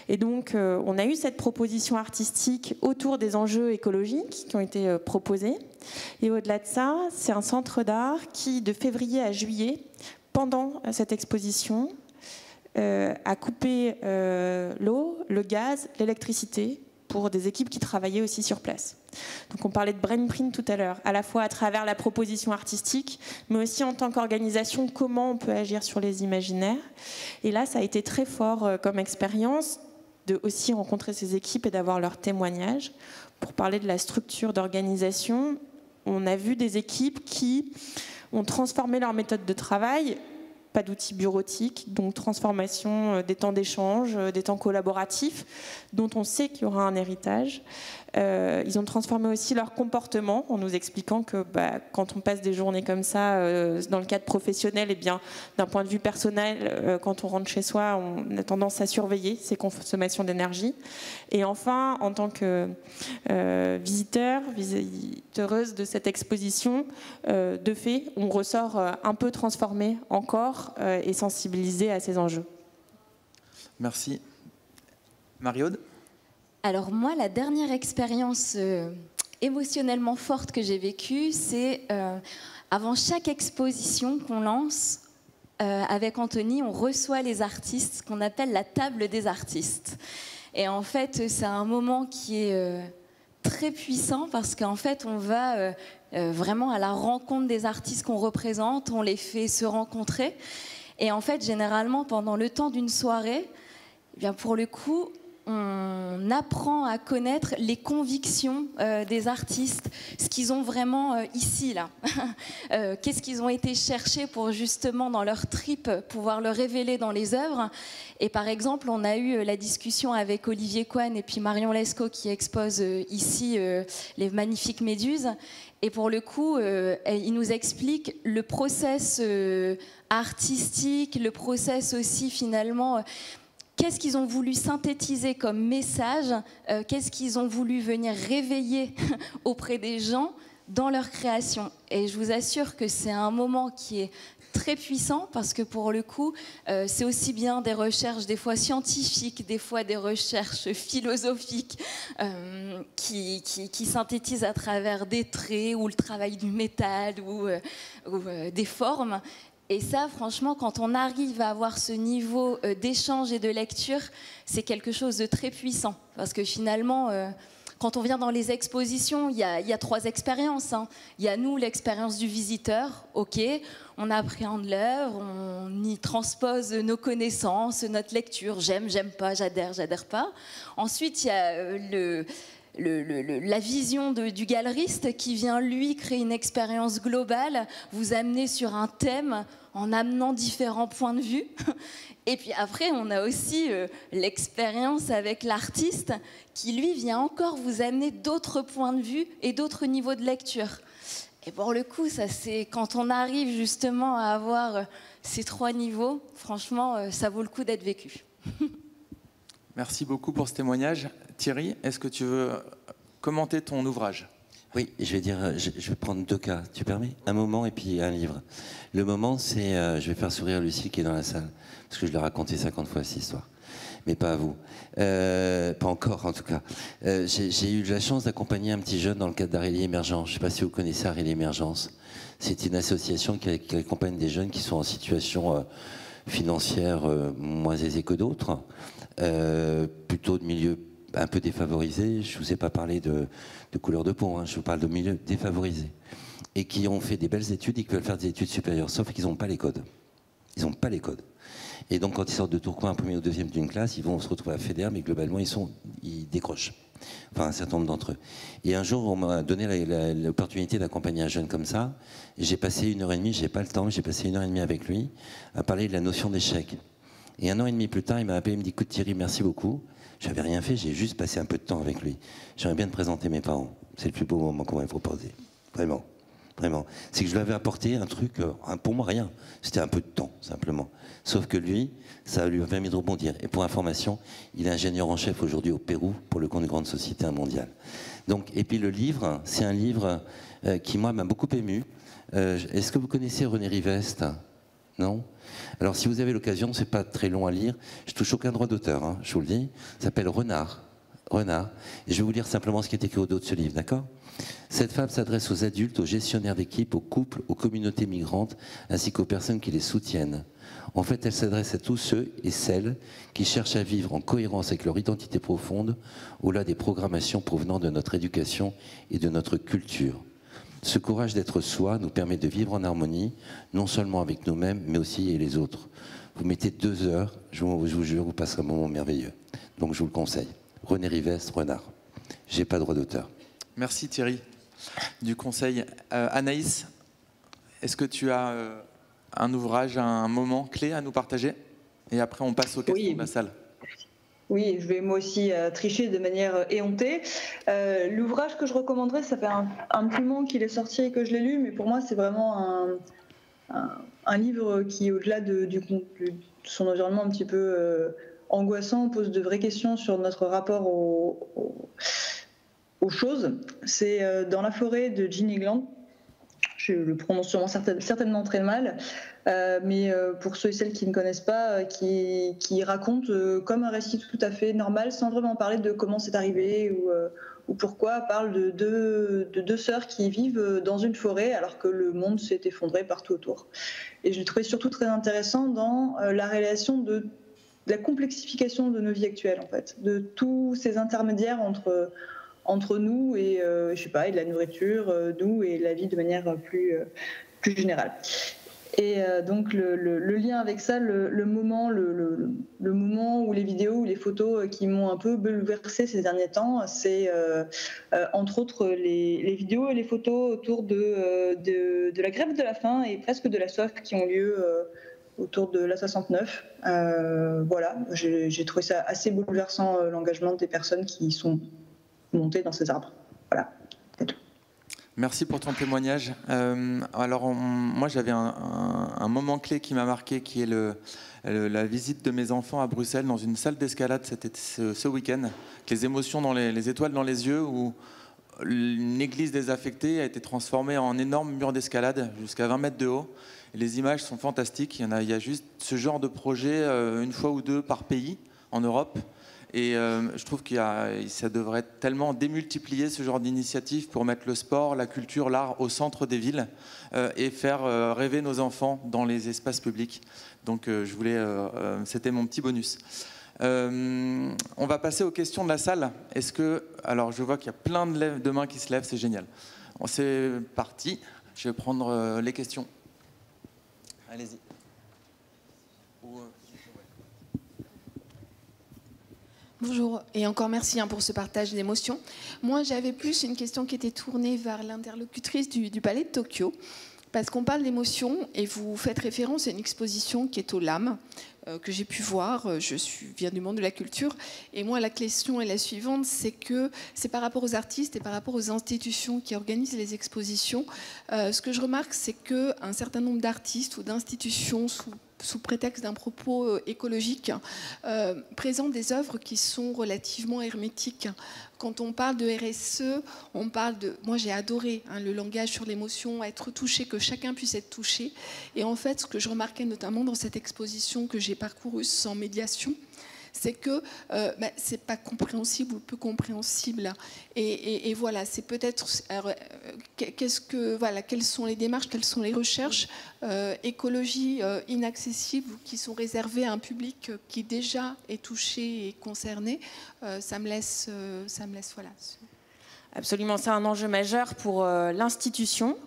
Et donc, on a eu cette proposition artistique autour des enjeux écologiques qui ont été proposés. Et au-delà de ça, c'est un centre d'art qui, de février à juillet, pendant cette exposition, a coupé l'eau, le gaz, l'électricité pour des équipes qui travaillaient aussi sur place. Donc on parlait de brainprint tout à l'heure, à la fois à travers la proposition artistique, mais aussi en tant qu'organisation, comment on peut agir sur les imaginaires. Et là, ça a été très fort comme expérience de aussi rencontrer ces équipes et d'avoir leurs témoignages. Pour parler de la structure d'organisation, on a vu des équipes qui ont transformé leur méthode de travail. Pas d'outils bureautiques, donc transformation des temps d'échange, des temps collaboratifs, dont on sait qu'il y aura un héritage. Ils ont transformé aussi leur comportement en nous expliquant que quand on passe des journées comme ça, dans le cadre professionnel, et bien d'un point de vue personnel, quand on rentre chez soi, on a tendance à surveiller ses consommations d'énergie. Et enfin, en tant que visiteuse de cette exposition, de fait, on ressort un peu transformé encore et sensibilisé à ces enjeux. Merci. Marie-Aude ? Alors moi, la dernière expérience émotionnellement forte que j'ai vécue, c'est avant chaque exposition qu'on lance, avec Anthony, on reçoit les artistes, qu'on appelle la table des artistes. Et en fait, c'est un moment qui est très puissant parce qu'en fait, on va vraiment à la rencontre des artistes qu'on représente, on les fait se rencontrer. Et en fait, généralement, pendant le temps d'une soirée, eh bien, pour le coup, on apprend à connaître les convictions des artistes, ce qu'ils ont vraiment ici, là. Qu'est-ce qu'ils ont été chercher pour justement, dans leur trip, pouvoir le révéler dans les œuvres. Et par exemple, on a eu la discussion avec Olivier Coine et puis Marion Lescaut qui expose ici les magnifiques méduses. Et pour le coup, il nous explique le process artistique, le process aussi finalement... Qu'est-ce qu'ils ont voulu synthétiser comme message? Qu'est-ce qu'ils ont voulu venir réveiller auprès des gens dans leur création? Et je vous assure que c'est un moment qui est très puissant parce que pour le coup, c'est aussi bien des recherches des fois scientifiques, des fois des recherches philosophiques qui synthétisent à travers des traits ou le travail du métal ou des formes. Et ça, franchement, quand on arrive à avoir ce niveau d'échange et de lecture, c'est quelque chose de très puissant. Parce que finalement, quand on vient dans les expositions, il y a 3 expériences. Il y a nous, l'expérience du visiteur. OK, on appréhende l'œuvre, on y transpose nos connaissances, notre lecture. J'aime, j'aime pas, j'adhère, j'adhère pas. Ensuite, il y a la vision du galeriste qui vient, lui, créer une expérience globale, vous amener sur un thème en amenant différents points de vue. Et puis après, on a aussi l'expérience avec l'artiste qui, lui, vient encore vous amener d'autres points de vue et d'autres niveaux de lecture. Et pour le coup, ça, c'est quand on arrive justement à avoir ces 3 niveaux, franchement, ça vaut le coup d'être vécu. Merci beaucoup pour ce témoignage. Thierry, est-ce que tu veux commenter ton ouvrage? Oui, je vais prendre 2 cas, tu permets? Un moment et puis un livre. Le moment, c'est, je vais faire sourire Lucie qui est dans la salle, parce que je l'ai raconté 50 fois cette histoire, mais pas à vous. Pas encore en tout cas. J'ai eu la chance d'accompagner un petit jeune dans le cadre d'Arélie Émergence. Je ne sais pas si vous connaissez Arélie Émergence. C'est une association qui accompagne des jeunes qui sont en situation financière moins aisée que d'autres, plutôt de milieu un peu défavorisé. Je ne vous ai pas parlé de couleur de peau, hein. Je vous parle de milieu défavorisé. Et qui ont fait des belles études et qui veulent faire des études supérieures, sauf qu'ils n'ont pas les codes. Ils n'ont pas les codes. Et donc, quand ils sortent de Tourcoing, premier ou deuxième d'une classe, ils vont se retrouver à FEDER, mais globalement, ils décrochent. Enfin, un certain nombre d'entre eux. Et un jour, on m'a donné l'opportunité d'accompagner un jeune comme ça. J'ai passé 1h30, j'ai pas le temps, mais j'ai passé 1h30 avec lui à parler de la notion d'échec. Et 1 an et demi plus tard, il m'a appelé, il me dit, écoute Thierry, merci beaucoup. J'avais rien fait, j'ai juste passé un peu de temps avec lui. J'aimerais bien te présenter mes parents. C'est le plus beau moment qu'on m'ait proposé. Vraiment. Vraiment. C'est que je lui avais apporté un truc, pour moi rien. C'était un peu de temps, simplement. Sauf que lui, ça lui a permis de rebondir. Et pour information, il est ingénieur en chef aujourd'hui au Pérou pour le compte de grandes sociétés mondiales. Donc, et puis le livre, c'est un livre qui, moi, m'a beaucoup ému. Est-ce que vous connaissez René Rivest? Non? Alors, si vous avez l'occasion, c'est pas très long à lire. Je touche aucun droit d'auteur, hein, je vous le dis. Ça s'appelle Renard. Renard. Et je vais vous lire simplement ce qui est écrit au dos de ce livre, d'accord? Cette fable s'adresse aux adultes, aux gestionnaires d'équipe, aux couples, aux communautés migrantes, ainsi qu'aux personnes qui les soutiennent. En fait, elle s'adresse à tous ceux et celles qui cherchent à vivre en cohérence avec leur identité profonde, au-delà des programmations provenant de notre éducation et de notre culture. Ce courage d'être soi nous permet de vivre en harmonie, non seulement avec nous-mêmes, mais aussi avec les autres. Vous mettez 2 heures, je vous jure, vous passerez un moment merveilleux. Donc je vous le conseille. René Rivest, Renard. J'ai pas droit d'auteur. Merci Thierry du conseil. Anaïs, est-ce que tu as un ouvrage, un moment clé à nous partager? Et après on passe aux questions de la salle. Oui, je vais moi aussi tricher de manière éhontée. L'ouvrage que je recommanderais, ça fait un petit moment qu'il est sorti et que je l'ai lu, mais pour moi c'est vraiment un livre qui, au-delà de son environnement un petit peu angoissant, pose de vraies questions sur notre rapport aux choses. C'est Dans la forêt de Jean Egland. Je le prononce sûrement certainement très mal, mais pour ceux et celles qui ne connaissent pas, qui raconte comme un récit tout à fait normal, sans vraiment parler de comment c'est arrivé ou pourquoi, parle de 2 sœurs qui vivent dans une forêt alors que le monde s'est effondré partout autour. Et je l'ai trouvé surtout très intéressant dans la relation de la complexification de nos vies actuelles, en fait, de tous ces intermédiaires entre nous et je sais pas, et de la nourriture, nous et la vie de manière plus générale. Et donc le lien avec ça, le moment où les vidéos ou les photos qui m'ont un peu bouleversée ces derniers temps, c'est entre autres les vidéos et les photos autour de la grève de la faim et presque de la soif qui ont lieu autour de la 69. Voilà, j'ai trouvé ça assez bouleversant, l'engagement des personnes qui sont montées dans ces arbres. Voilà, c'est tout. Merci pour ton témoignage. Alors, moi, j'avais un moment clé qui m'a marqué, qui est la visite de mes enfants à Bruxelles dans une salle d'escalade ce week-end, avec les émotions les étoiles dans les yeux, où une église désaffectée a été transformée en énorme mur d'escalade jusqu'à 20 mètres de haut. Et les images sont fantastiques. Il y a juste ce genre de projet 1 fois ou 2 par pays en Europe. Et je trouve que ça devrait tellement démultiplier ce genre d'initiative pour mettre le sport, la culture, l'art au centre des villes et faire rêver nos enfants dans les espaces publics. Donc c'était mon petit bonus. On va passer aux questions de la salle. Alors je vois qu'il y a plein de mains qui se lèvent, c'est génial. C'est parti, je vais prendre les questions. Allez-y. Bonjour, et encore merci pour ce partage d'émotions. Moi, j'avais plus une question qui était tournée vers l'interlocutrice du Palais de Tokyo. Parce qu'on parle d'émotion et vous faites référence à une exposition qui est au LAM, que j'ai pu voir. Je viens du monde de la culture. Et moi, la question est la suivante, c'est que c'est par rapport aux artistes et par rapport aux institutions qui organisent les expositions. Ce que je remarque, c'est qu'un certain nombre d'artistes ou d'institutions sous prétexte d'un propos écologique, présentent des œuvres qui sont relativement hermétiques. Quand on parle de RSE, on parle de... Moi, j'ai adoré le langage sur l'émotion, être touché, que chacun puisse être touché. Et en fait, ce que je remarquais notamment dans cette exposition que j'ai parcourue sans médiation, c'est que c'est pas compréhensible ou peu compréhensible. Et voilà, c'est peut-être quelles sont les démarches, quelles sont les recherches écologie inaccessibles qui sont réservées à un public qui déjà est touché et concerné. Ça me laisse voilà. Absolument, c'est un enjeu majeur pour l'institution.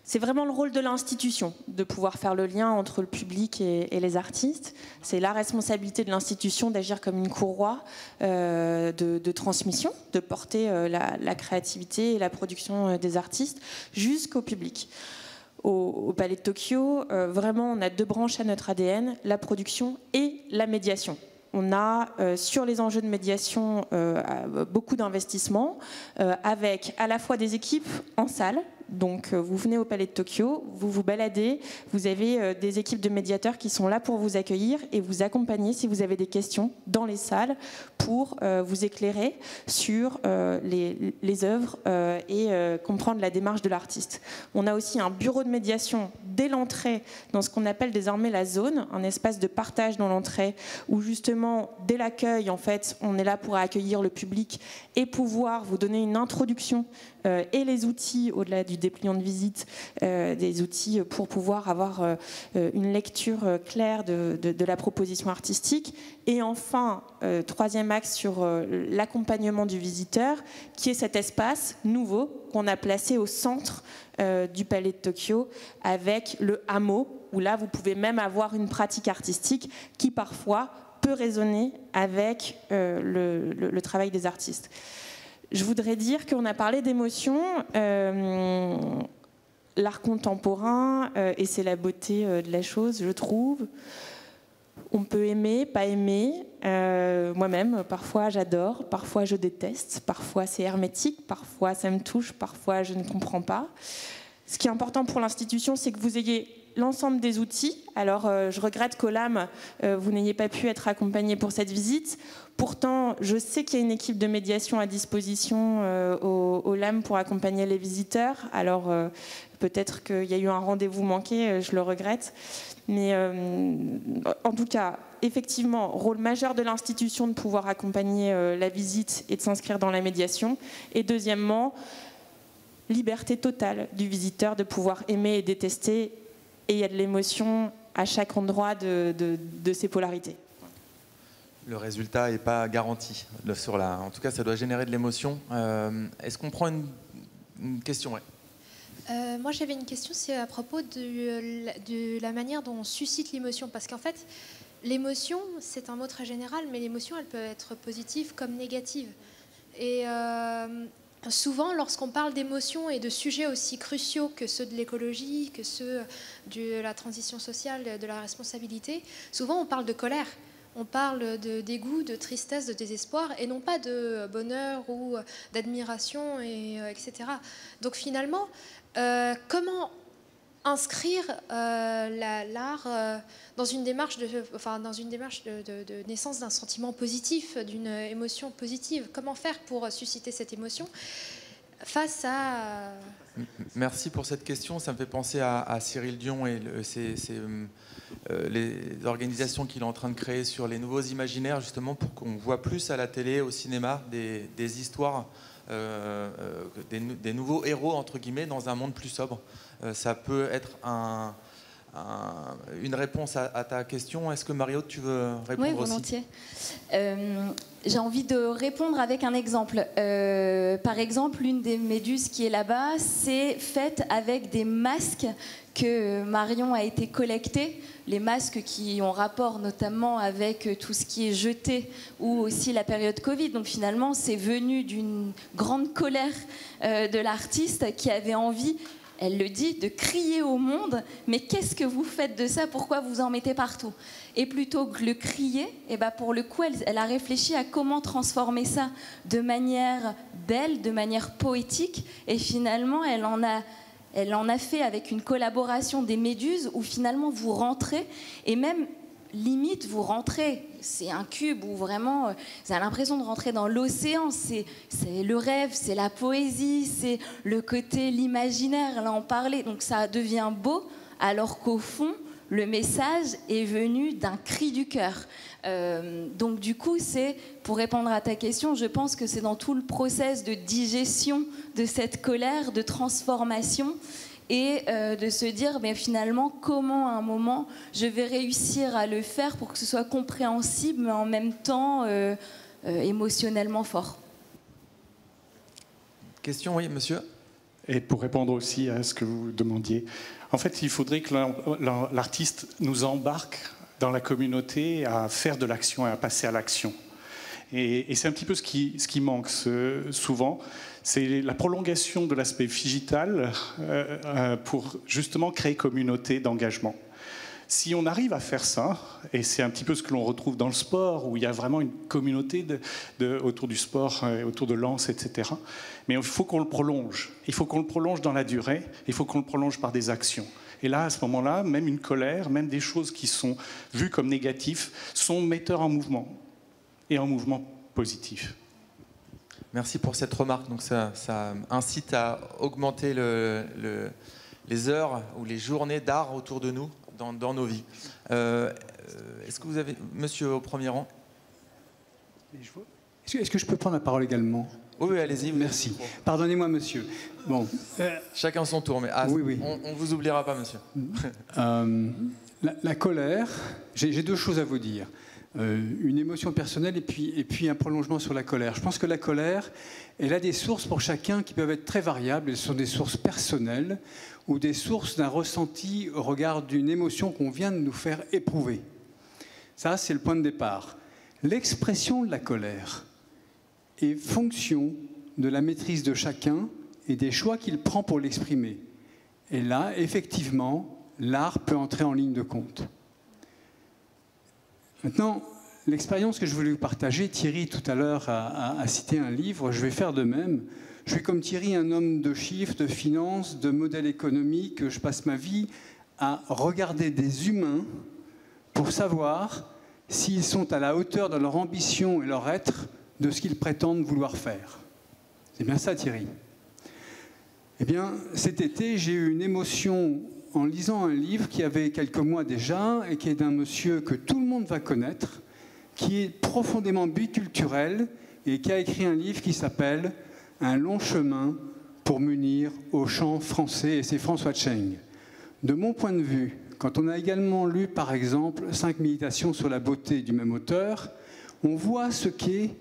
C'est vraiment le rôle de l'institution de pouvoir faire le lien entre le public et les artistes. C'est la responsabilité de l'institution d'agir comme une courroie de transmission, de porter la créativité et la production des artistes jusqu'au public. Au Palais de Tokyo, vraiment, on a 2 branches à notre ADN, la production et la médiation. On a sur les enjeux de médiation beaucoup d'investissements avec à la fois des équipes en salle. Donc vous venez au Palais de Tokyo, vous vous baladez, vous avez des équipes de médiateurs qui sont là pour vous accueillir et vous accompagner si vous avez des questions dans les salles pour vous éclairer sur les œuvres et comprendre la démarche de l'artiste. On a aussi un bureau de médiation dès l'entrée dans ce qu'on appelle désormais la zone, un espace de partage dans l'entrée où justement dès l'accueil en fait on est là pour accueillir le public et pouvoir vous donner une introduction et les outils au-delà du dépliant de visite, des outils pour pouvoir avoir une lecture claire de la proposition artistique. Et enfin, 3e axe sur l'accompagnement du visiteur, qui est cet espace nouveau qu'on a placé au centre du Palais de Tokyo avec le hameau, où là vous pouvez même avoir une pratique artistique qui parfois peut résonner avec le travail des artistes. Je voudrais dire qu'on a parlé d'émotion, l'art contemporain, et c'est la beauté de la chose, je trouve. On peut aimer, pas aimer. Moi-même, parfois j'adore, parfois je déteste, parfois c'est hermétique, parfois ça me touche, parfois je ne comprends pas. Ce qui est important pour l'institution, c'est que vous ayez l'ensemble des outils. Alors, je regrette qu'au LAM, vous n'ayez pas pu être accompagné pour cette visite. Pourtant, je sais qu'il y a une équipe de médiation à disposition au LAM pour accompagner les visiteurs. Alors, peut-être qu'il y a eu un rendez-vous manqué, je le regrette. Mais en tout cas, effectivement, rôle majeur de l'institution de pouvoir accompagner la visite et de s'inscrire dans la médiation. Et deuxièmement, liberté totale du visiteur de pouvoir aimer et détester. Et il y a de l'émotion à chaque endroit de ces polarités. Le résultat n'est pas garanti. En tout cas, ça doit générer de l'émotion. Est-ce qu'on prend une question? Ouais. Moi, j'avais une question, c'est à propos de la manière dont on suscite l'émotion. Parce qu'en fait, l'émotion, c'est un mot très général, mais l'émotion, elle peut être positive comme négative. Et souvent, lorsqu'on parle d'émotions et de sujets aussi cruciaux que ceux de l'écologie, que ceux de la transition sociale, de la responsabilité, souvent on parle de colère, on parle de dégoût, de tristesse, de désespoir, et non pas de bonheur ou d'admiration, etc. Donc finalement, comment inscrire l'art dans une démarche de naissance d'un sentiment positif, d'une émotion positive? Comment faire pour susciter cette émotion face à... Merci pour cette question. Ça me fait penser à Cyril Dion et les organisations qu'il est en train de créer sur les nouveaux imaginaires, justement pour qu'on voit plus à la télé, au cinéma, des histoires, des nouveaux héros, entre guillemets, dans un monde plus sobre. Ça peut être une réponse à ta question. Est-ce que Mario, tu veux répondre? Oui, volontiers. J'ai envie de répondre avec un exemple. Par exemple, l'une des méduses qui est là-bas, c'est faite avec des masques que Marion a été collectés. Les masques qui ont rapport notamment avec tout ce qui est jeté ou aussi la période Covid. Donc finalement, c'est venu d'une grande colère de l'artiste qui avait envie elle le dit, de crier au monde, mais qu'est-ce que vous faites de ça? Pourquoi vous en mettez partout? Et plutôt que le crier, et ben pour le coup, elle a réfléchi à comment transformer ça de manière belle, de manière poétique, et finalement, elle en a fait avec une collaboration des Méduses, où finalement vous rentrez, et même limite vous rentrez, c'est un cube où vraiment vous avez l'impression de rentrer dans l'océan, c'est le rêve, c'est la poésie, c'est le côté, l'imaginaire, là on parlait, donc ça devient beau, alors qu'au fond le message est venu d'un cri du cœur. Donc du coup, c'est, pour répondre à ta question, je pense que c'est dans tout le process de digestion de cette colère, de transformation, et de se dire, mais finalement, comment à un moment je vais réussir à le faire pour que ce soit compréhensible, mais en même temps émotionnellement fort. Question, oui, monsieur. Et pour répondre aussi à ce que vous demandiez, en fait, il faudrait que l'artiste nous embarque dans la communauté à faire de l'action et à passer à l'action. Et c'est un petit peu ce qui manque souvent, c'est la prolongation de l'aspect digital pour justement créer communauté d'engagement. Si on arrive à faire ça, et c'est un petit peu ce que l'on retrouve dans le sport, où il y a vraiment une communauté autour du sport, autour de Lens, etc. Mais il faut qu'on le prolonge. Il faut qu'on le prolonge dans la durée. Il faut qu'on le prolonge par des actions. Et là, à ce moment-là, même une colère, même des choses qui sont vues comme négatives, sont metteurs en mouvement. Et en mouvement positif. Merci pour cette remarque. Donc ça incite à augmenter les heures ou les journées d'art autour de nous, dans nos vies. Est-ce que vous avez... Monsieur au premier rang. Est-ce que je peux prendre la parole également? Oui, allez-y. Merci. Pardonnez-moi, monsieur. Bon. Chacun son tour, mais oui. On ne vous oubliera pas, monsieur. La colère, j'ai deux choses à vous dire. Une émotion personnelle et puis un prolongement sur la colère. Je pense que la colère, elle a des sources pour chacun qui peuvent être très variables. Elles sont des sources personnelles ou des sources d'un ressenti au regard d'une émotion qu'on vient de nous faire éprouver. Ça, c'est le point de départ. L'expression de la colère est fonction de la maîtrise de chacun et des choix qu'il prend pour l'exprimer. Et là, effectivement, l'art peut entrer en ligne de compte. Maintenant, l'expérience que je voulais vous partager, Thierry tout à l'heure a cité un livre, je vais faire de même. Je suis comme Thierry un homme de chiffres, de finances, de modèles économiques. Je passe ma vie à regarder des humains pour savoir s'ils sont à la hauteur de leur ambition et leur être de ce qu'ils prétendent vouloir faire. C'est bien ça, Thierry. Eh bien, cet été, j'ai eu une émotion en lisant un livre qui avait quelques mois déjà et qui est d'un monsieur que tout le monde va connaître, qui est profondément biculturel et qui a écrit un livre qui s'appelle « Un long chemin pour m'unir au chant français » et c'est François Cheng. De mon point de vue, quand on a également lu par exemple 5 méditations sur la beauté du même auteur, on voit ce qu'est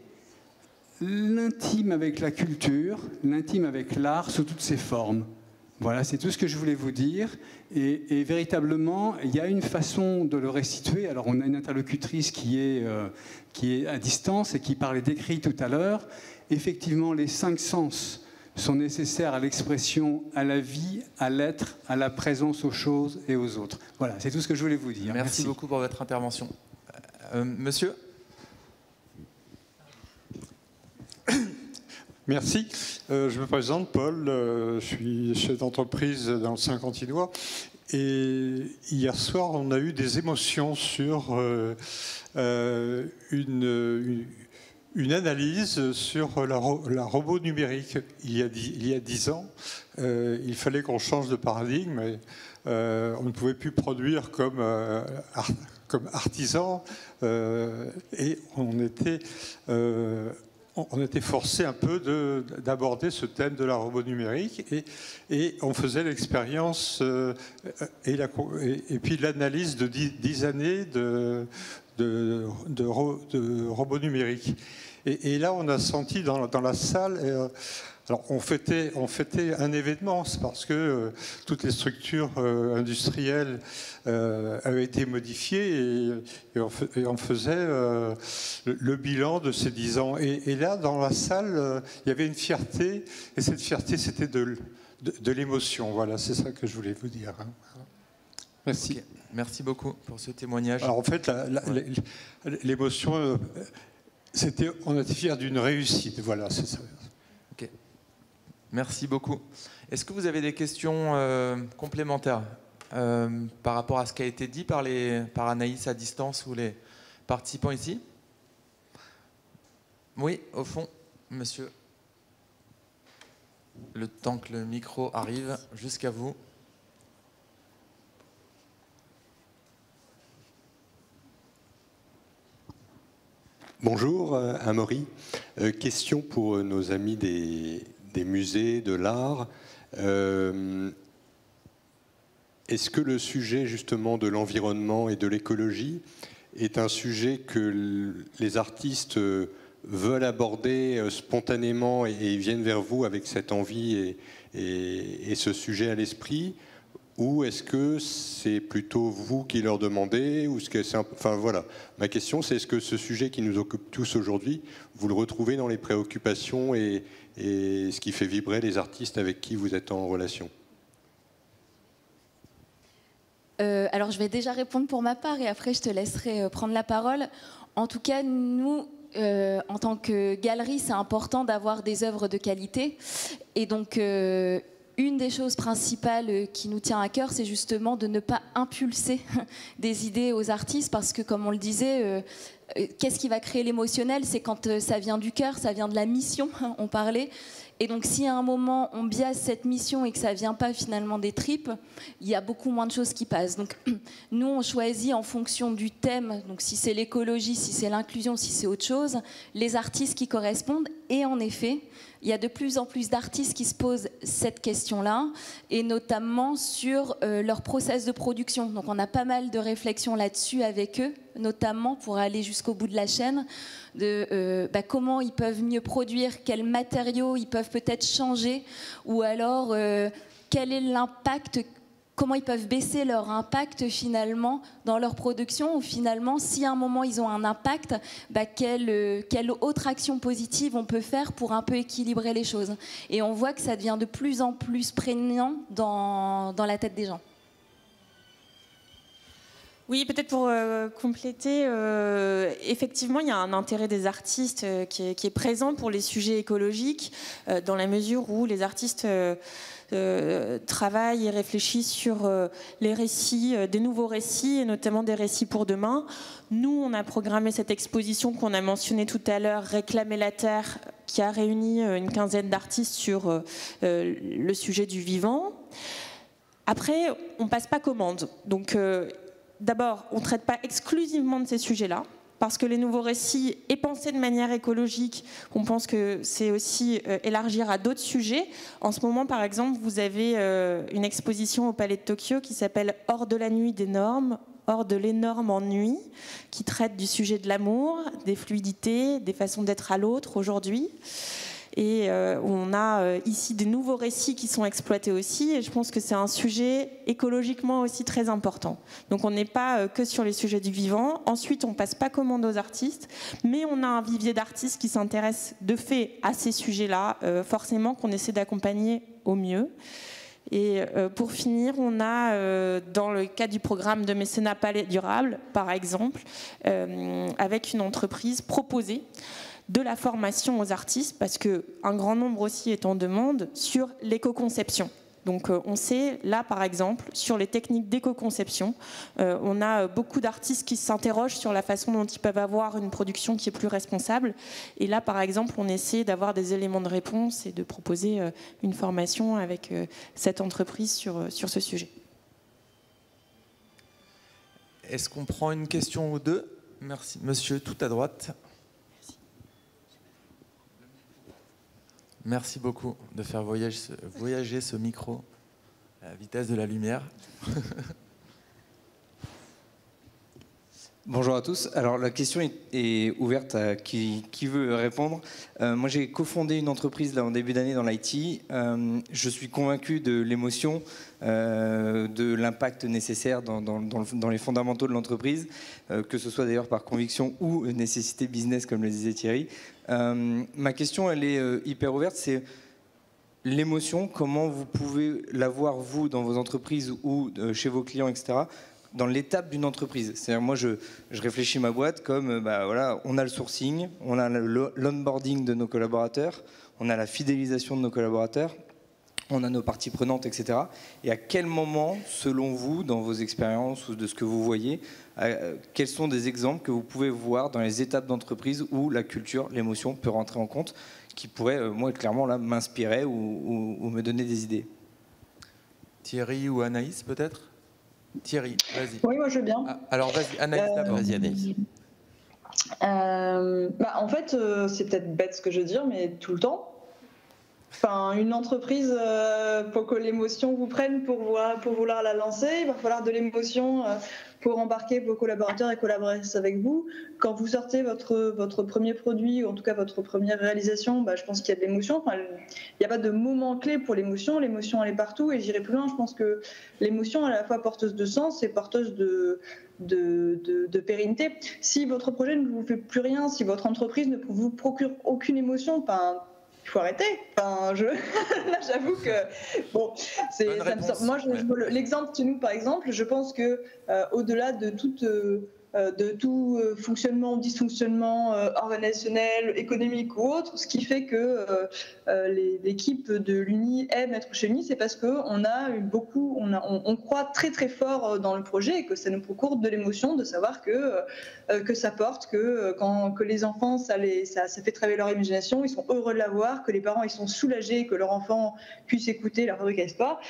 l'intime avec la culture, l'intime avec l'art sous toutes ses formes. Voilà, c'est tout ce que je voulais vous dire. Et véritablement, il y a une façon de le restituer. Alors, on a une interlocutrice qui est à distance et qui parlait d'écrit tout à l'heure. Effectivement, les 5 sens sont nécessaires à l'expression, à la vie, à l'être, à la présence aux choses et aux autres. Voilà, c'est tout ce que je voulais vous dire. Merci beaucoup pour votre intervention. Monsieur ? Merci. Je me présente, Paul. Je suis chef d'entreprise dans le Saint-Quentinois. Et hier soir, on a eu des émotions sur une analyse sur la robot numérique. Il y a 10 ans, il fallait qu'on change de paradigme. On ne pouvait plus produire comme artisan. Et on était forcé un peu d'aborder ce thème de la robot numérique et on faisait l'expérience et puis l'analyse de 10 années de robots numériques. Et là, on a senti dans la salle... Alors, on fêtait un événement, c'est parce que toutes les structures industrielles avaient été modifiées et on faisait le bilan de ces 10 ans. Et là, dans la salle, il y avait une fierté, et cette fierté, c'était de de l'émotion. Voilà, c'est ça que je voulais vous dire. Hein. Merci. Okay. Merci beaucoup pour ce témoignage. Alors en fait, l'émotion, on a été fiers d'une réussite. Voilà, c'est ça. Ok. Merci beaucoup. Est-ce que vous avez des questions complémentaires par rapport à ce qui a été dit par Anaïs à distance ou les participants ici? Oui, au fond, monsieur. Le temps que le micro arrive jusqu'à vous. Bonjour, Amaury. Question pour nos amis des musées, de l'art. Est-ce que le sujet justement de l'environnement et de l'écologie est un sujet que les artistes veulent aborder spontanément et ils viennent vers vous avec cette envie et ce sujet à l'esprit, ou est-ce que c'est plutôt vous qui leur demandez, ou enfin voilà, ma question c'est est-ce que ce sujet qui nous occupe tous aujourd'hui, vous le retrouvez dans les préoccupations et ce qui fait vibrer les artistes avec qui vous êtes en relation? Alors je vais déjà répondre pour ma part et après je te laisserai prendre la parole. En tout cas, nous, en tant que galerie, c'est important d'avoir des œuvres de qualité. Et donc, une des choses principales qui nous tient à cœur, c'est justement de ne pas impulser des idées aux artistes, parce que, comme on le disait, qu'est-ce qui va créer l'émotionnel? C'est quand ça vient du cœur, ça vient de la mission, on parlait. Et donc, si à un moment, on biaise cette mission et que ça ne vient pas finalement des tripes, il y a beaucoup moins de choses qui passent. Donc, nous, on choisit en fonction du thème, donc si c'est l'écologie, si c'est l'inclusion, si c'est autre chose, les artistes qui correspondent. Et en effet, il y a de plus en plus d'artistes qui se posent cette question-là, et notamment sur leur process de production. Donc, on a pas mal de réflexions là-dessus avec eux, notamment pour aller jusqu'au bout de la chaîne, de comment ils peuvent mieux produire, quels matériaux ils peuvent peut-être changer, ou alors quel est l'impact, comment ils peuvent baisser leur impact finalement dans leur production, ou finalement si à un moment ils ont un impact, quelle autre action positive on peut faire pour un peu équilibrer les choses. Et on voit que ça devient de plus en plus prégnant dans la tête des gens. Oui, peut-être pour compléter, effectivement, il y a un intérêt des artistes qui est présent pour les sujets écologiques, dans la mesure où les artistes travaillent et réfléchissent sur les récits, des nouveaux récits, et notamment des récits pour demain. Nous, on a programmé cette exposition qu'on a mentionnée tout à l'heure, Réclamer la Terre, qui a réuni une quinzaine d'artistes sur le sujet du vivant. Après, on ne passe pas commande. Donc, d'abord, on ne traite pas exclusivement de ces sujets-là, parce que les nouveaux récits est pensé de manière écologique. On pense que c'est aussi élargir à d'autres sujets. En ce moment, par exemple, vous avez une exposition au Palais de Tokyo qui s'appelle « Hors de la nuit des normes », hors de l'énorme ennui, qui traite du sujet de l'amour, des fluidités, des façons d'être à l'autre aujourd'hui. Et on a ici des nouveaux récits qui sont exploités aussi, et je pense que c'est un sujet écologiquement aussi très important. Donc on n'est pas que sur les sujets du vivant. Ensuite, on ne passe pas commande aux artistes, mais on a un vivier d'artistes qui s'intéressent de fait à ces sujets-là, forcément qu'on essaie d'accompagner au mieux. Et pour finir, on a, dans le cadre du programme de mécénat Palais durable, par exemple, avec une entreprise proposée de la formation aux artistes, parce qu'un grand nombre aussi est en demande sur l'éco-conception. Donc on sait, là par exemple, sur les techniques d'éco-conception, on a beaucoup d'artistes qui s'interrogent sur la façon dont ils peuvent avoir une production qui est plus responsable. Et là par exemple, on essaie d'avoir des éléments de réponse et de proposer une formation avec cette entreprise sur ce sujet. Est-ce qu'on prend une question ou deux? Merci. Monsieur, tout à droite. Merci beaucoup de faire voyager ce micro à la vitesse de la lumière. Bonjour à tous. Alors la question est ouverte à qui veut répondre. Moi j'ai cofondé une entreprise là, en début d'année dans l'IT. Je suis convaincu de l'émotion, de l'impact nécessaire dans les fondamentaux de l'entreprise, que ce soit d'ailleurs par conviction ou nécessité business comme le disait Thierry. Ma question elle est hyper ouverte, c'est l'émotion, comment vous pouvez la voir, vous, dans vos entreprises ou chez vos clients, etc., dans l'étape d'une entreprise. C'est-à-dire, moi, je réfléchis ma boîte comme, voilà, on a le sourcing, on a l'onboarding de nos collaborateurs, on a la fidélisation de nos collaborateurs, on a nos parties prenantes, etc. Et à quel moment, selon vous, dans vos expériences ou de ce que vous voyez, quels sont des exemples que vous pouvez voir dans les étapes d'entreprise où la culture, l'émotion peut rentrer en compte, qui pourrait, moi, clairement, là, m'inspirer ou me donner des idées? Thierry ou Anaïs, peut-être? Thierry, vas-y. Oui, moi je veux bien. Alors vas-y, Anaïs d'abord. Vas-y, Anaïs. En fait, c'est peut-être bête ce que je veux dire, mais tout le temps. Enfin, une entreprise, pour que l'émotion vous prenne pour vouloir la lancer, il va falloir de l'émotion pour embarquer vos collaborateurs et collaborer avec vous. Quand vous sortez votre premier produit, ou en tout cas votre première réalisation, je pense qu'il y a de l'émotion. Enfin, il n'y a pas de moment clé pour l'émotion. L'émotion, elle est partout. Et j'irai plus loin, je pense que l'émotion, elle est à la fois porteuse de sens et porteuse de pérennité. Si votre projet ne vous fait plus rien, si votre entreprise ne vous procure aucune émotion, il faut arrêter. Là, j'avoue que bon, moi, l'exemple de nous, par exemple, je pense que au-delà de tout fonctionnement, dysfonctionnement organisationnel, économique ou autre, ce qui fait que l'équipe de l'Uni aime être chez l'Uni, c'est parce qu'on a eu beaucoup, on croit très très fort dans le projet et que ça nous procure de l'émotion de savoir que ça porte, que les enfants, ça fait travailler leur imagination, ils sont heureux de l'avoir, que les parents ils sont soulagés que leur enfant puisse écouter leur fabrique à sport,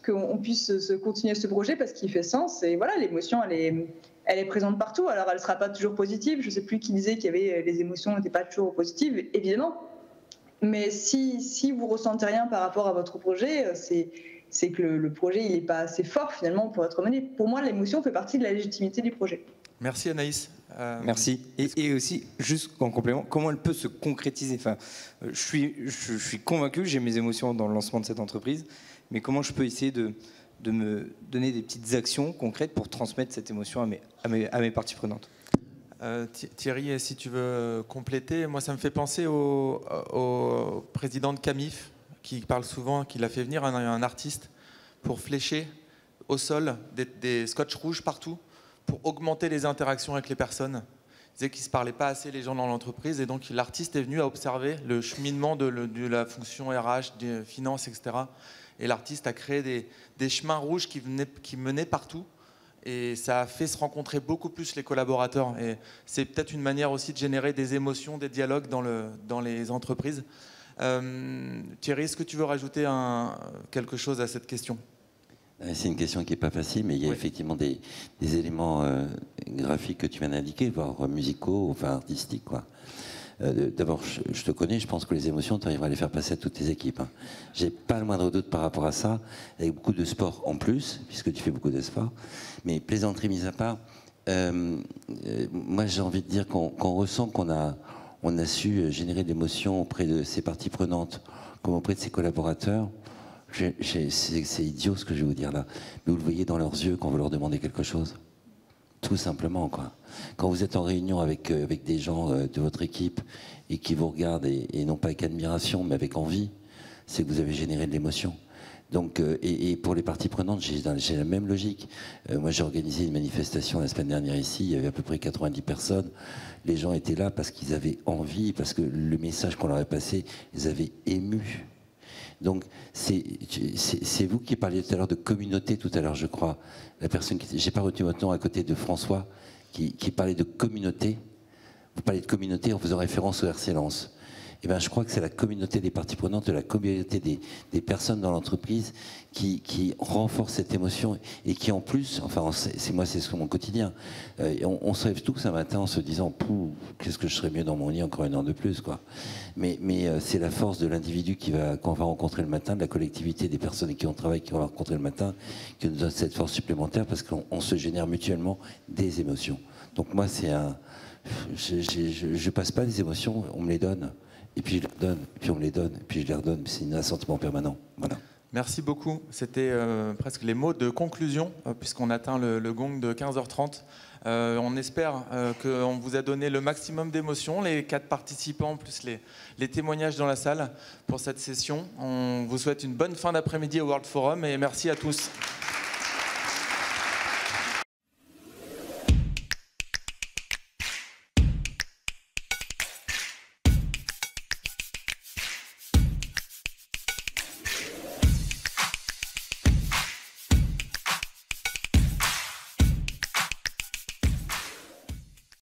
qu'on puisse continuer ce projet parce qu'il fait sens. Et voilà, l'émotion, elle est présente partout. Alors, elle ne sera pas toujours positive. Je ne sais plus qui disait qu'il y avait les émotions n'étaient pas toujours positives, évidemment. Mais si vous ne ressentez rien par rapport à votre projet, c'est que le projet il n'est pas assez fort finalement pour être mené. Pour moi, l'émotion fait partie de la légitimité du projet. Merci Anaïs. Merci. Et aussi, juste en complément, comment elle peut se concrétiser? Enfin, je suis convaincu, j'ai mes émotions dans le lancement de cette entreprise, mais comment je peux essayer de me donner des petites actions concrètes pour transmettre cette émotion à mes parties prenantes? Thierry, si tu veux compléter, moi ça me fait penser au président de Camif qui parle souvent, qu'il a fait venir un artiste pour flécher au sol des scotch rouges partout pour augmenter les interactions avec les personnes. Il disait qu'ils ne se parlaient pas assez les gens dans l'entreprise et donc l'artiste est venu à observer le cheminement de la fonction RH, des finances, etc. Et l'artiste a créé des chemins rouges qui menaient partout. Et ça a fait se rencontrer beaucoup plus les collaborateurs. Et c'est peut-être une manière aussi de générer des émotions, des dialogues dans les entreprises. Thierry, est-ce que tu veux rajouter quelque chose à cette question? C'est une question qui n'est pas facile, mais il y a effectivement des éléments graphiques que tu viens d'indiquer, voire musicaux, enfin artistiques, quoi. D'abord, je te connais, je pense que les émotions, tu arriveras à les faire passer à toutes tes équipes. Hein. J'ai pas le moindre doute par rapport à ça, avec beaucoup de sport en plus, puisque tu fais beaucoup de sport. Mais plaisanterie mise à part, moi j'ai envie de dire qu'on ressent qu'on a su générer de l'émotion auprès de ses parties prenantes, comme auprès de ses collaborateurs. C'est idiot ce que je vais vous dire là, mais vous le voyez dans leurs yeux quand vous leur demandez quelque chose. Tout simplement, quoi. Quand vous êtes en réunion avec des gens de votre équipe et qui vous regardent, et non pas avec admiration, mais avec envie, c'est que vous avez généré de l'émotion. Donc, et pour les parties prenantes, j'ai la même logique. Moi, j'ai organisé une manifestation la semaine dernière ici, il y avait à peu près 90 personnes. Les gens étaient là parce qu'ils avaient envie, parce que le message qu'on leur avait passé les avait émus. Donc, c'est vous qui parliez tout à l'heure de communauté, tout à l'heure, je crois. La personne qui... J'ai pas retenu votre nom à côté de François, qui parlait de communauté. Vous parlez de communauté en faisant référence au RC Lens. Eh bien, je crois que c'est la communauté des parties prenantes, la communauté des personnes dans l'entreprise qui renforce cette émotion et qui, en plus, enfin, c'est mon quotidien. On se lève tous un matin en se disant « qu'est-ce que je serais mieux dans mon lit encore une heure de plus ?» quoi. Mais c'est la force de l'individu qu'on va rencontrer le matin, de la collectivité des personnes qui ont travaillé, qui vont rencontrer le matin, qui nous donne cette force supplémentaire parce qu'on se génère mutuellement des émotions. Donc moi, c'est je passe pas des émotions, on me les donne. Et puis je leur donne, et puis on me les donne, et puis je les redonne. C'est un sentiment permanent. Voilà. Merci beaucoup. C'était presque les mots de conclusion, puisqu'on atteint le gong de 15h30. On espère qu'on vous a donné le maximum d'émotions, les 4 participants, plus les témoignages dans la salle pour cette session. On vous souhaite une bonne fin d'après-midi au World Forum et merci à tous.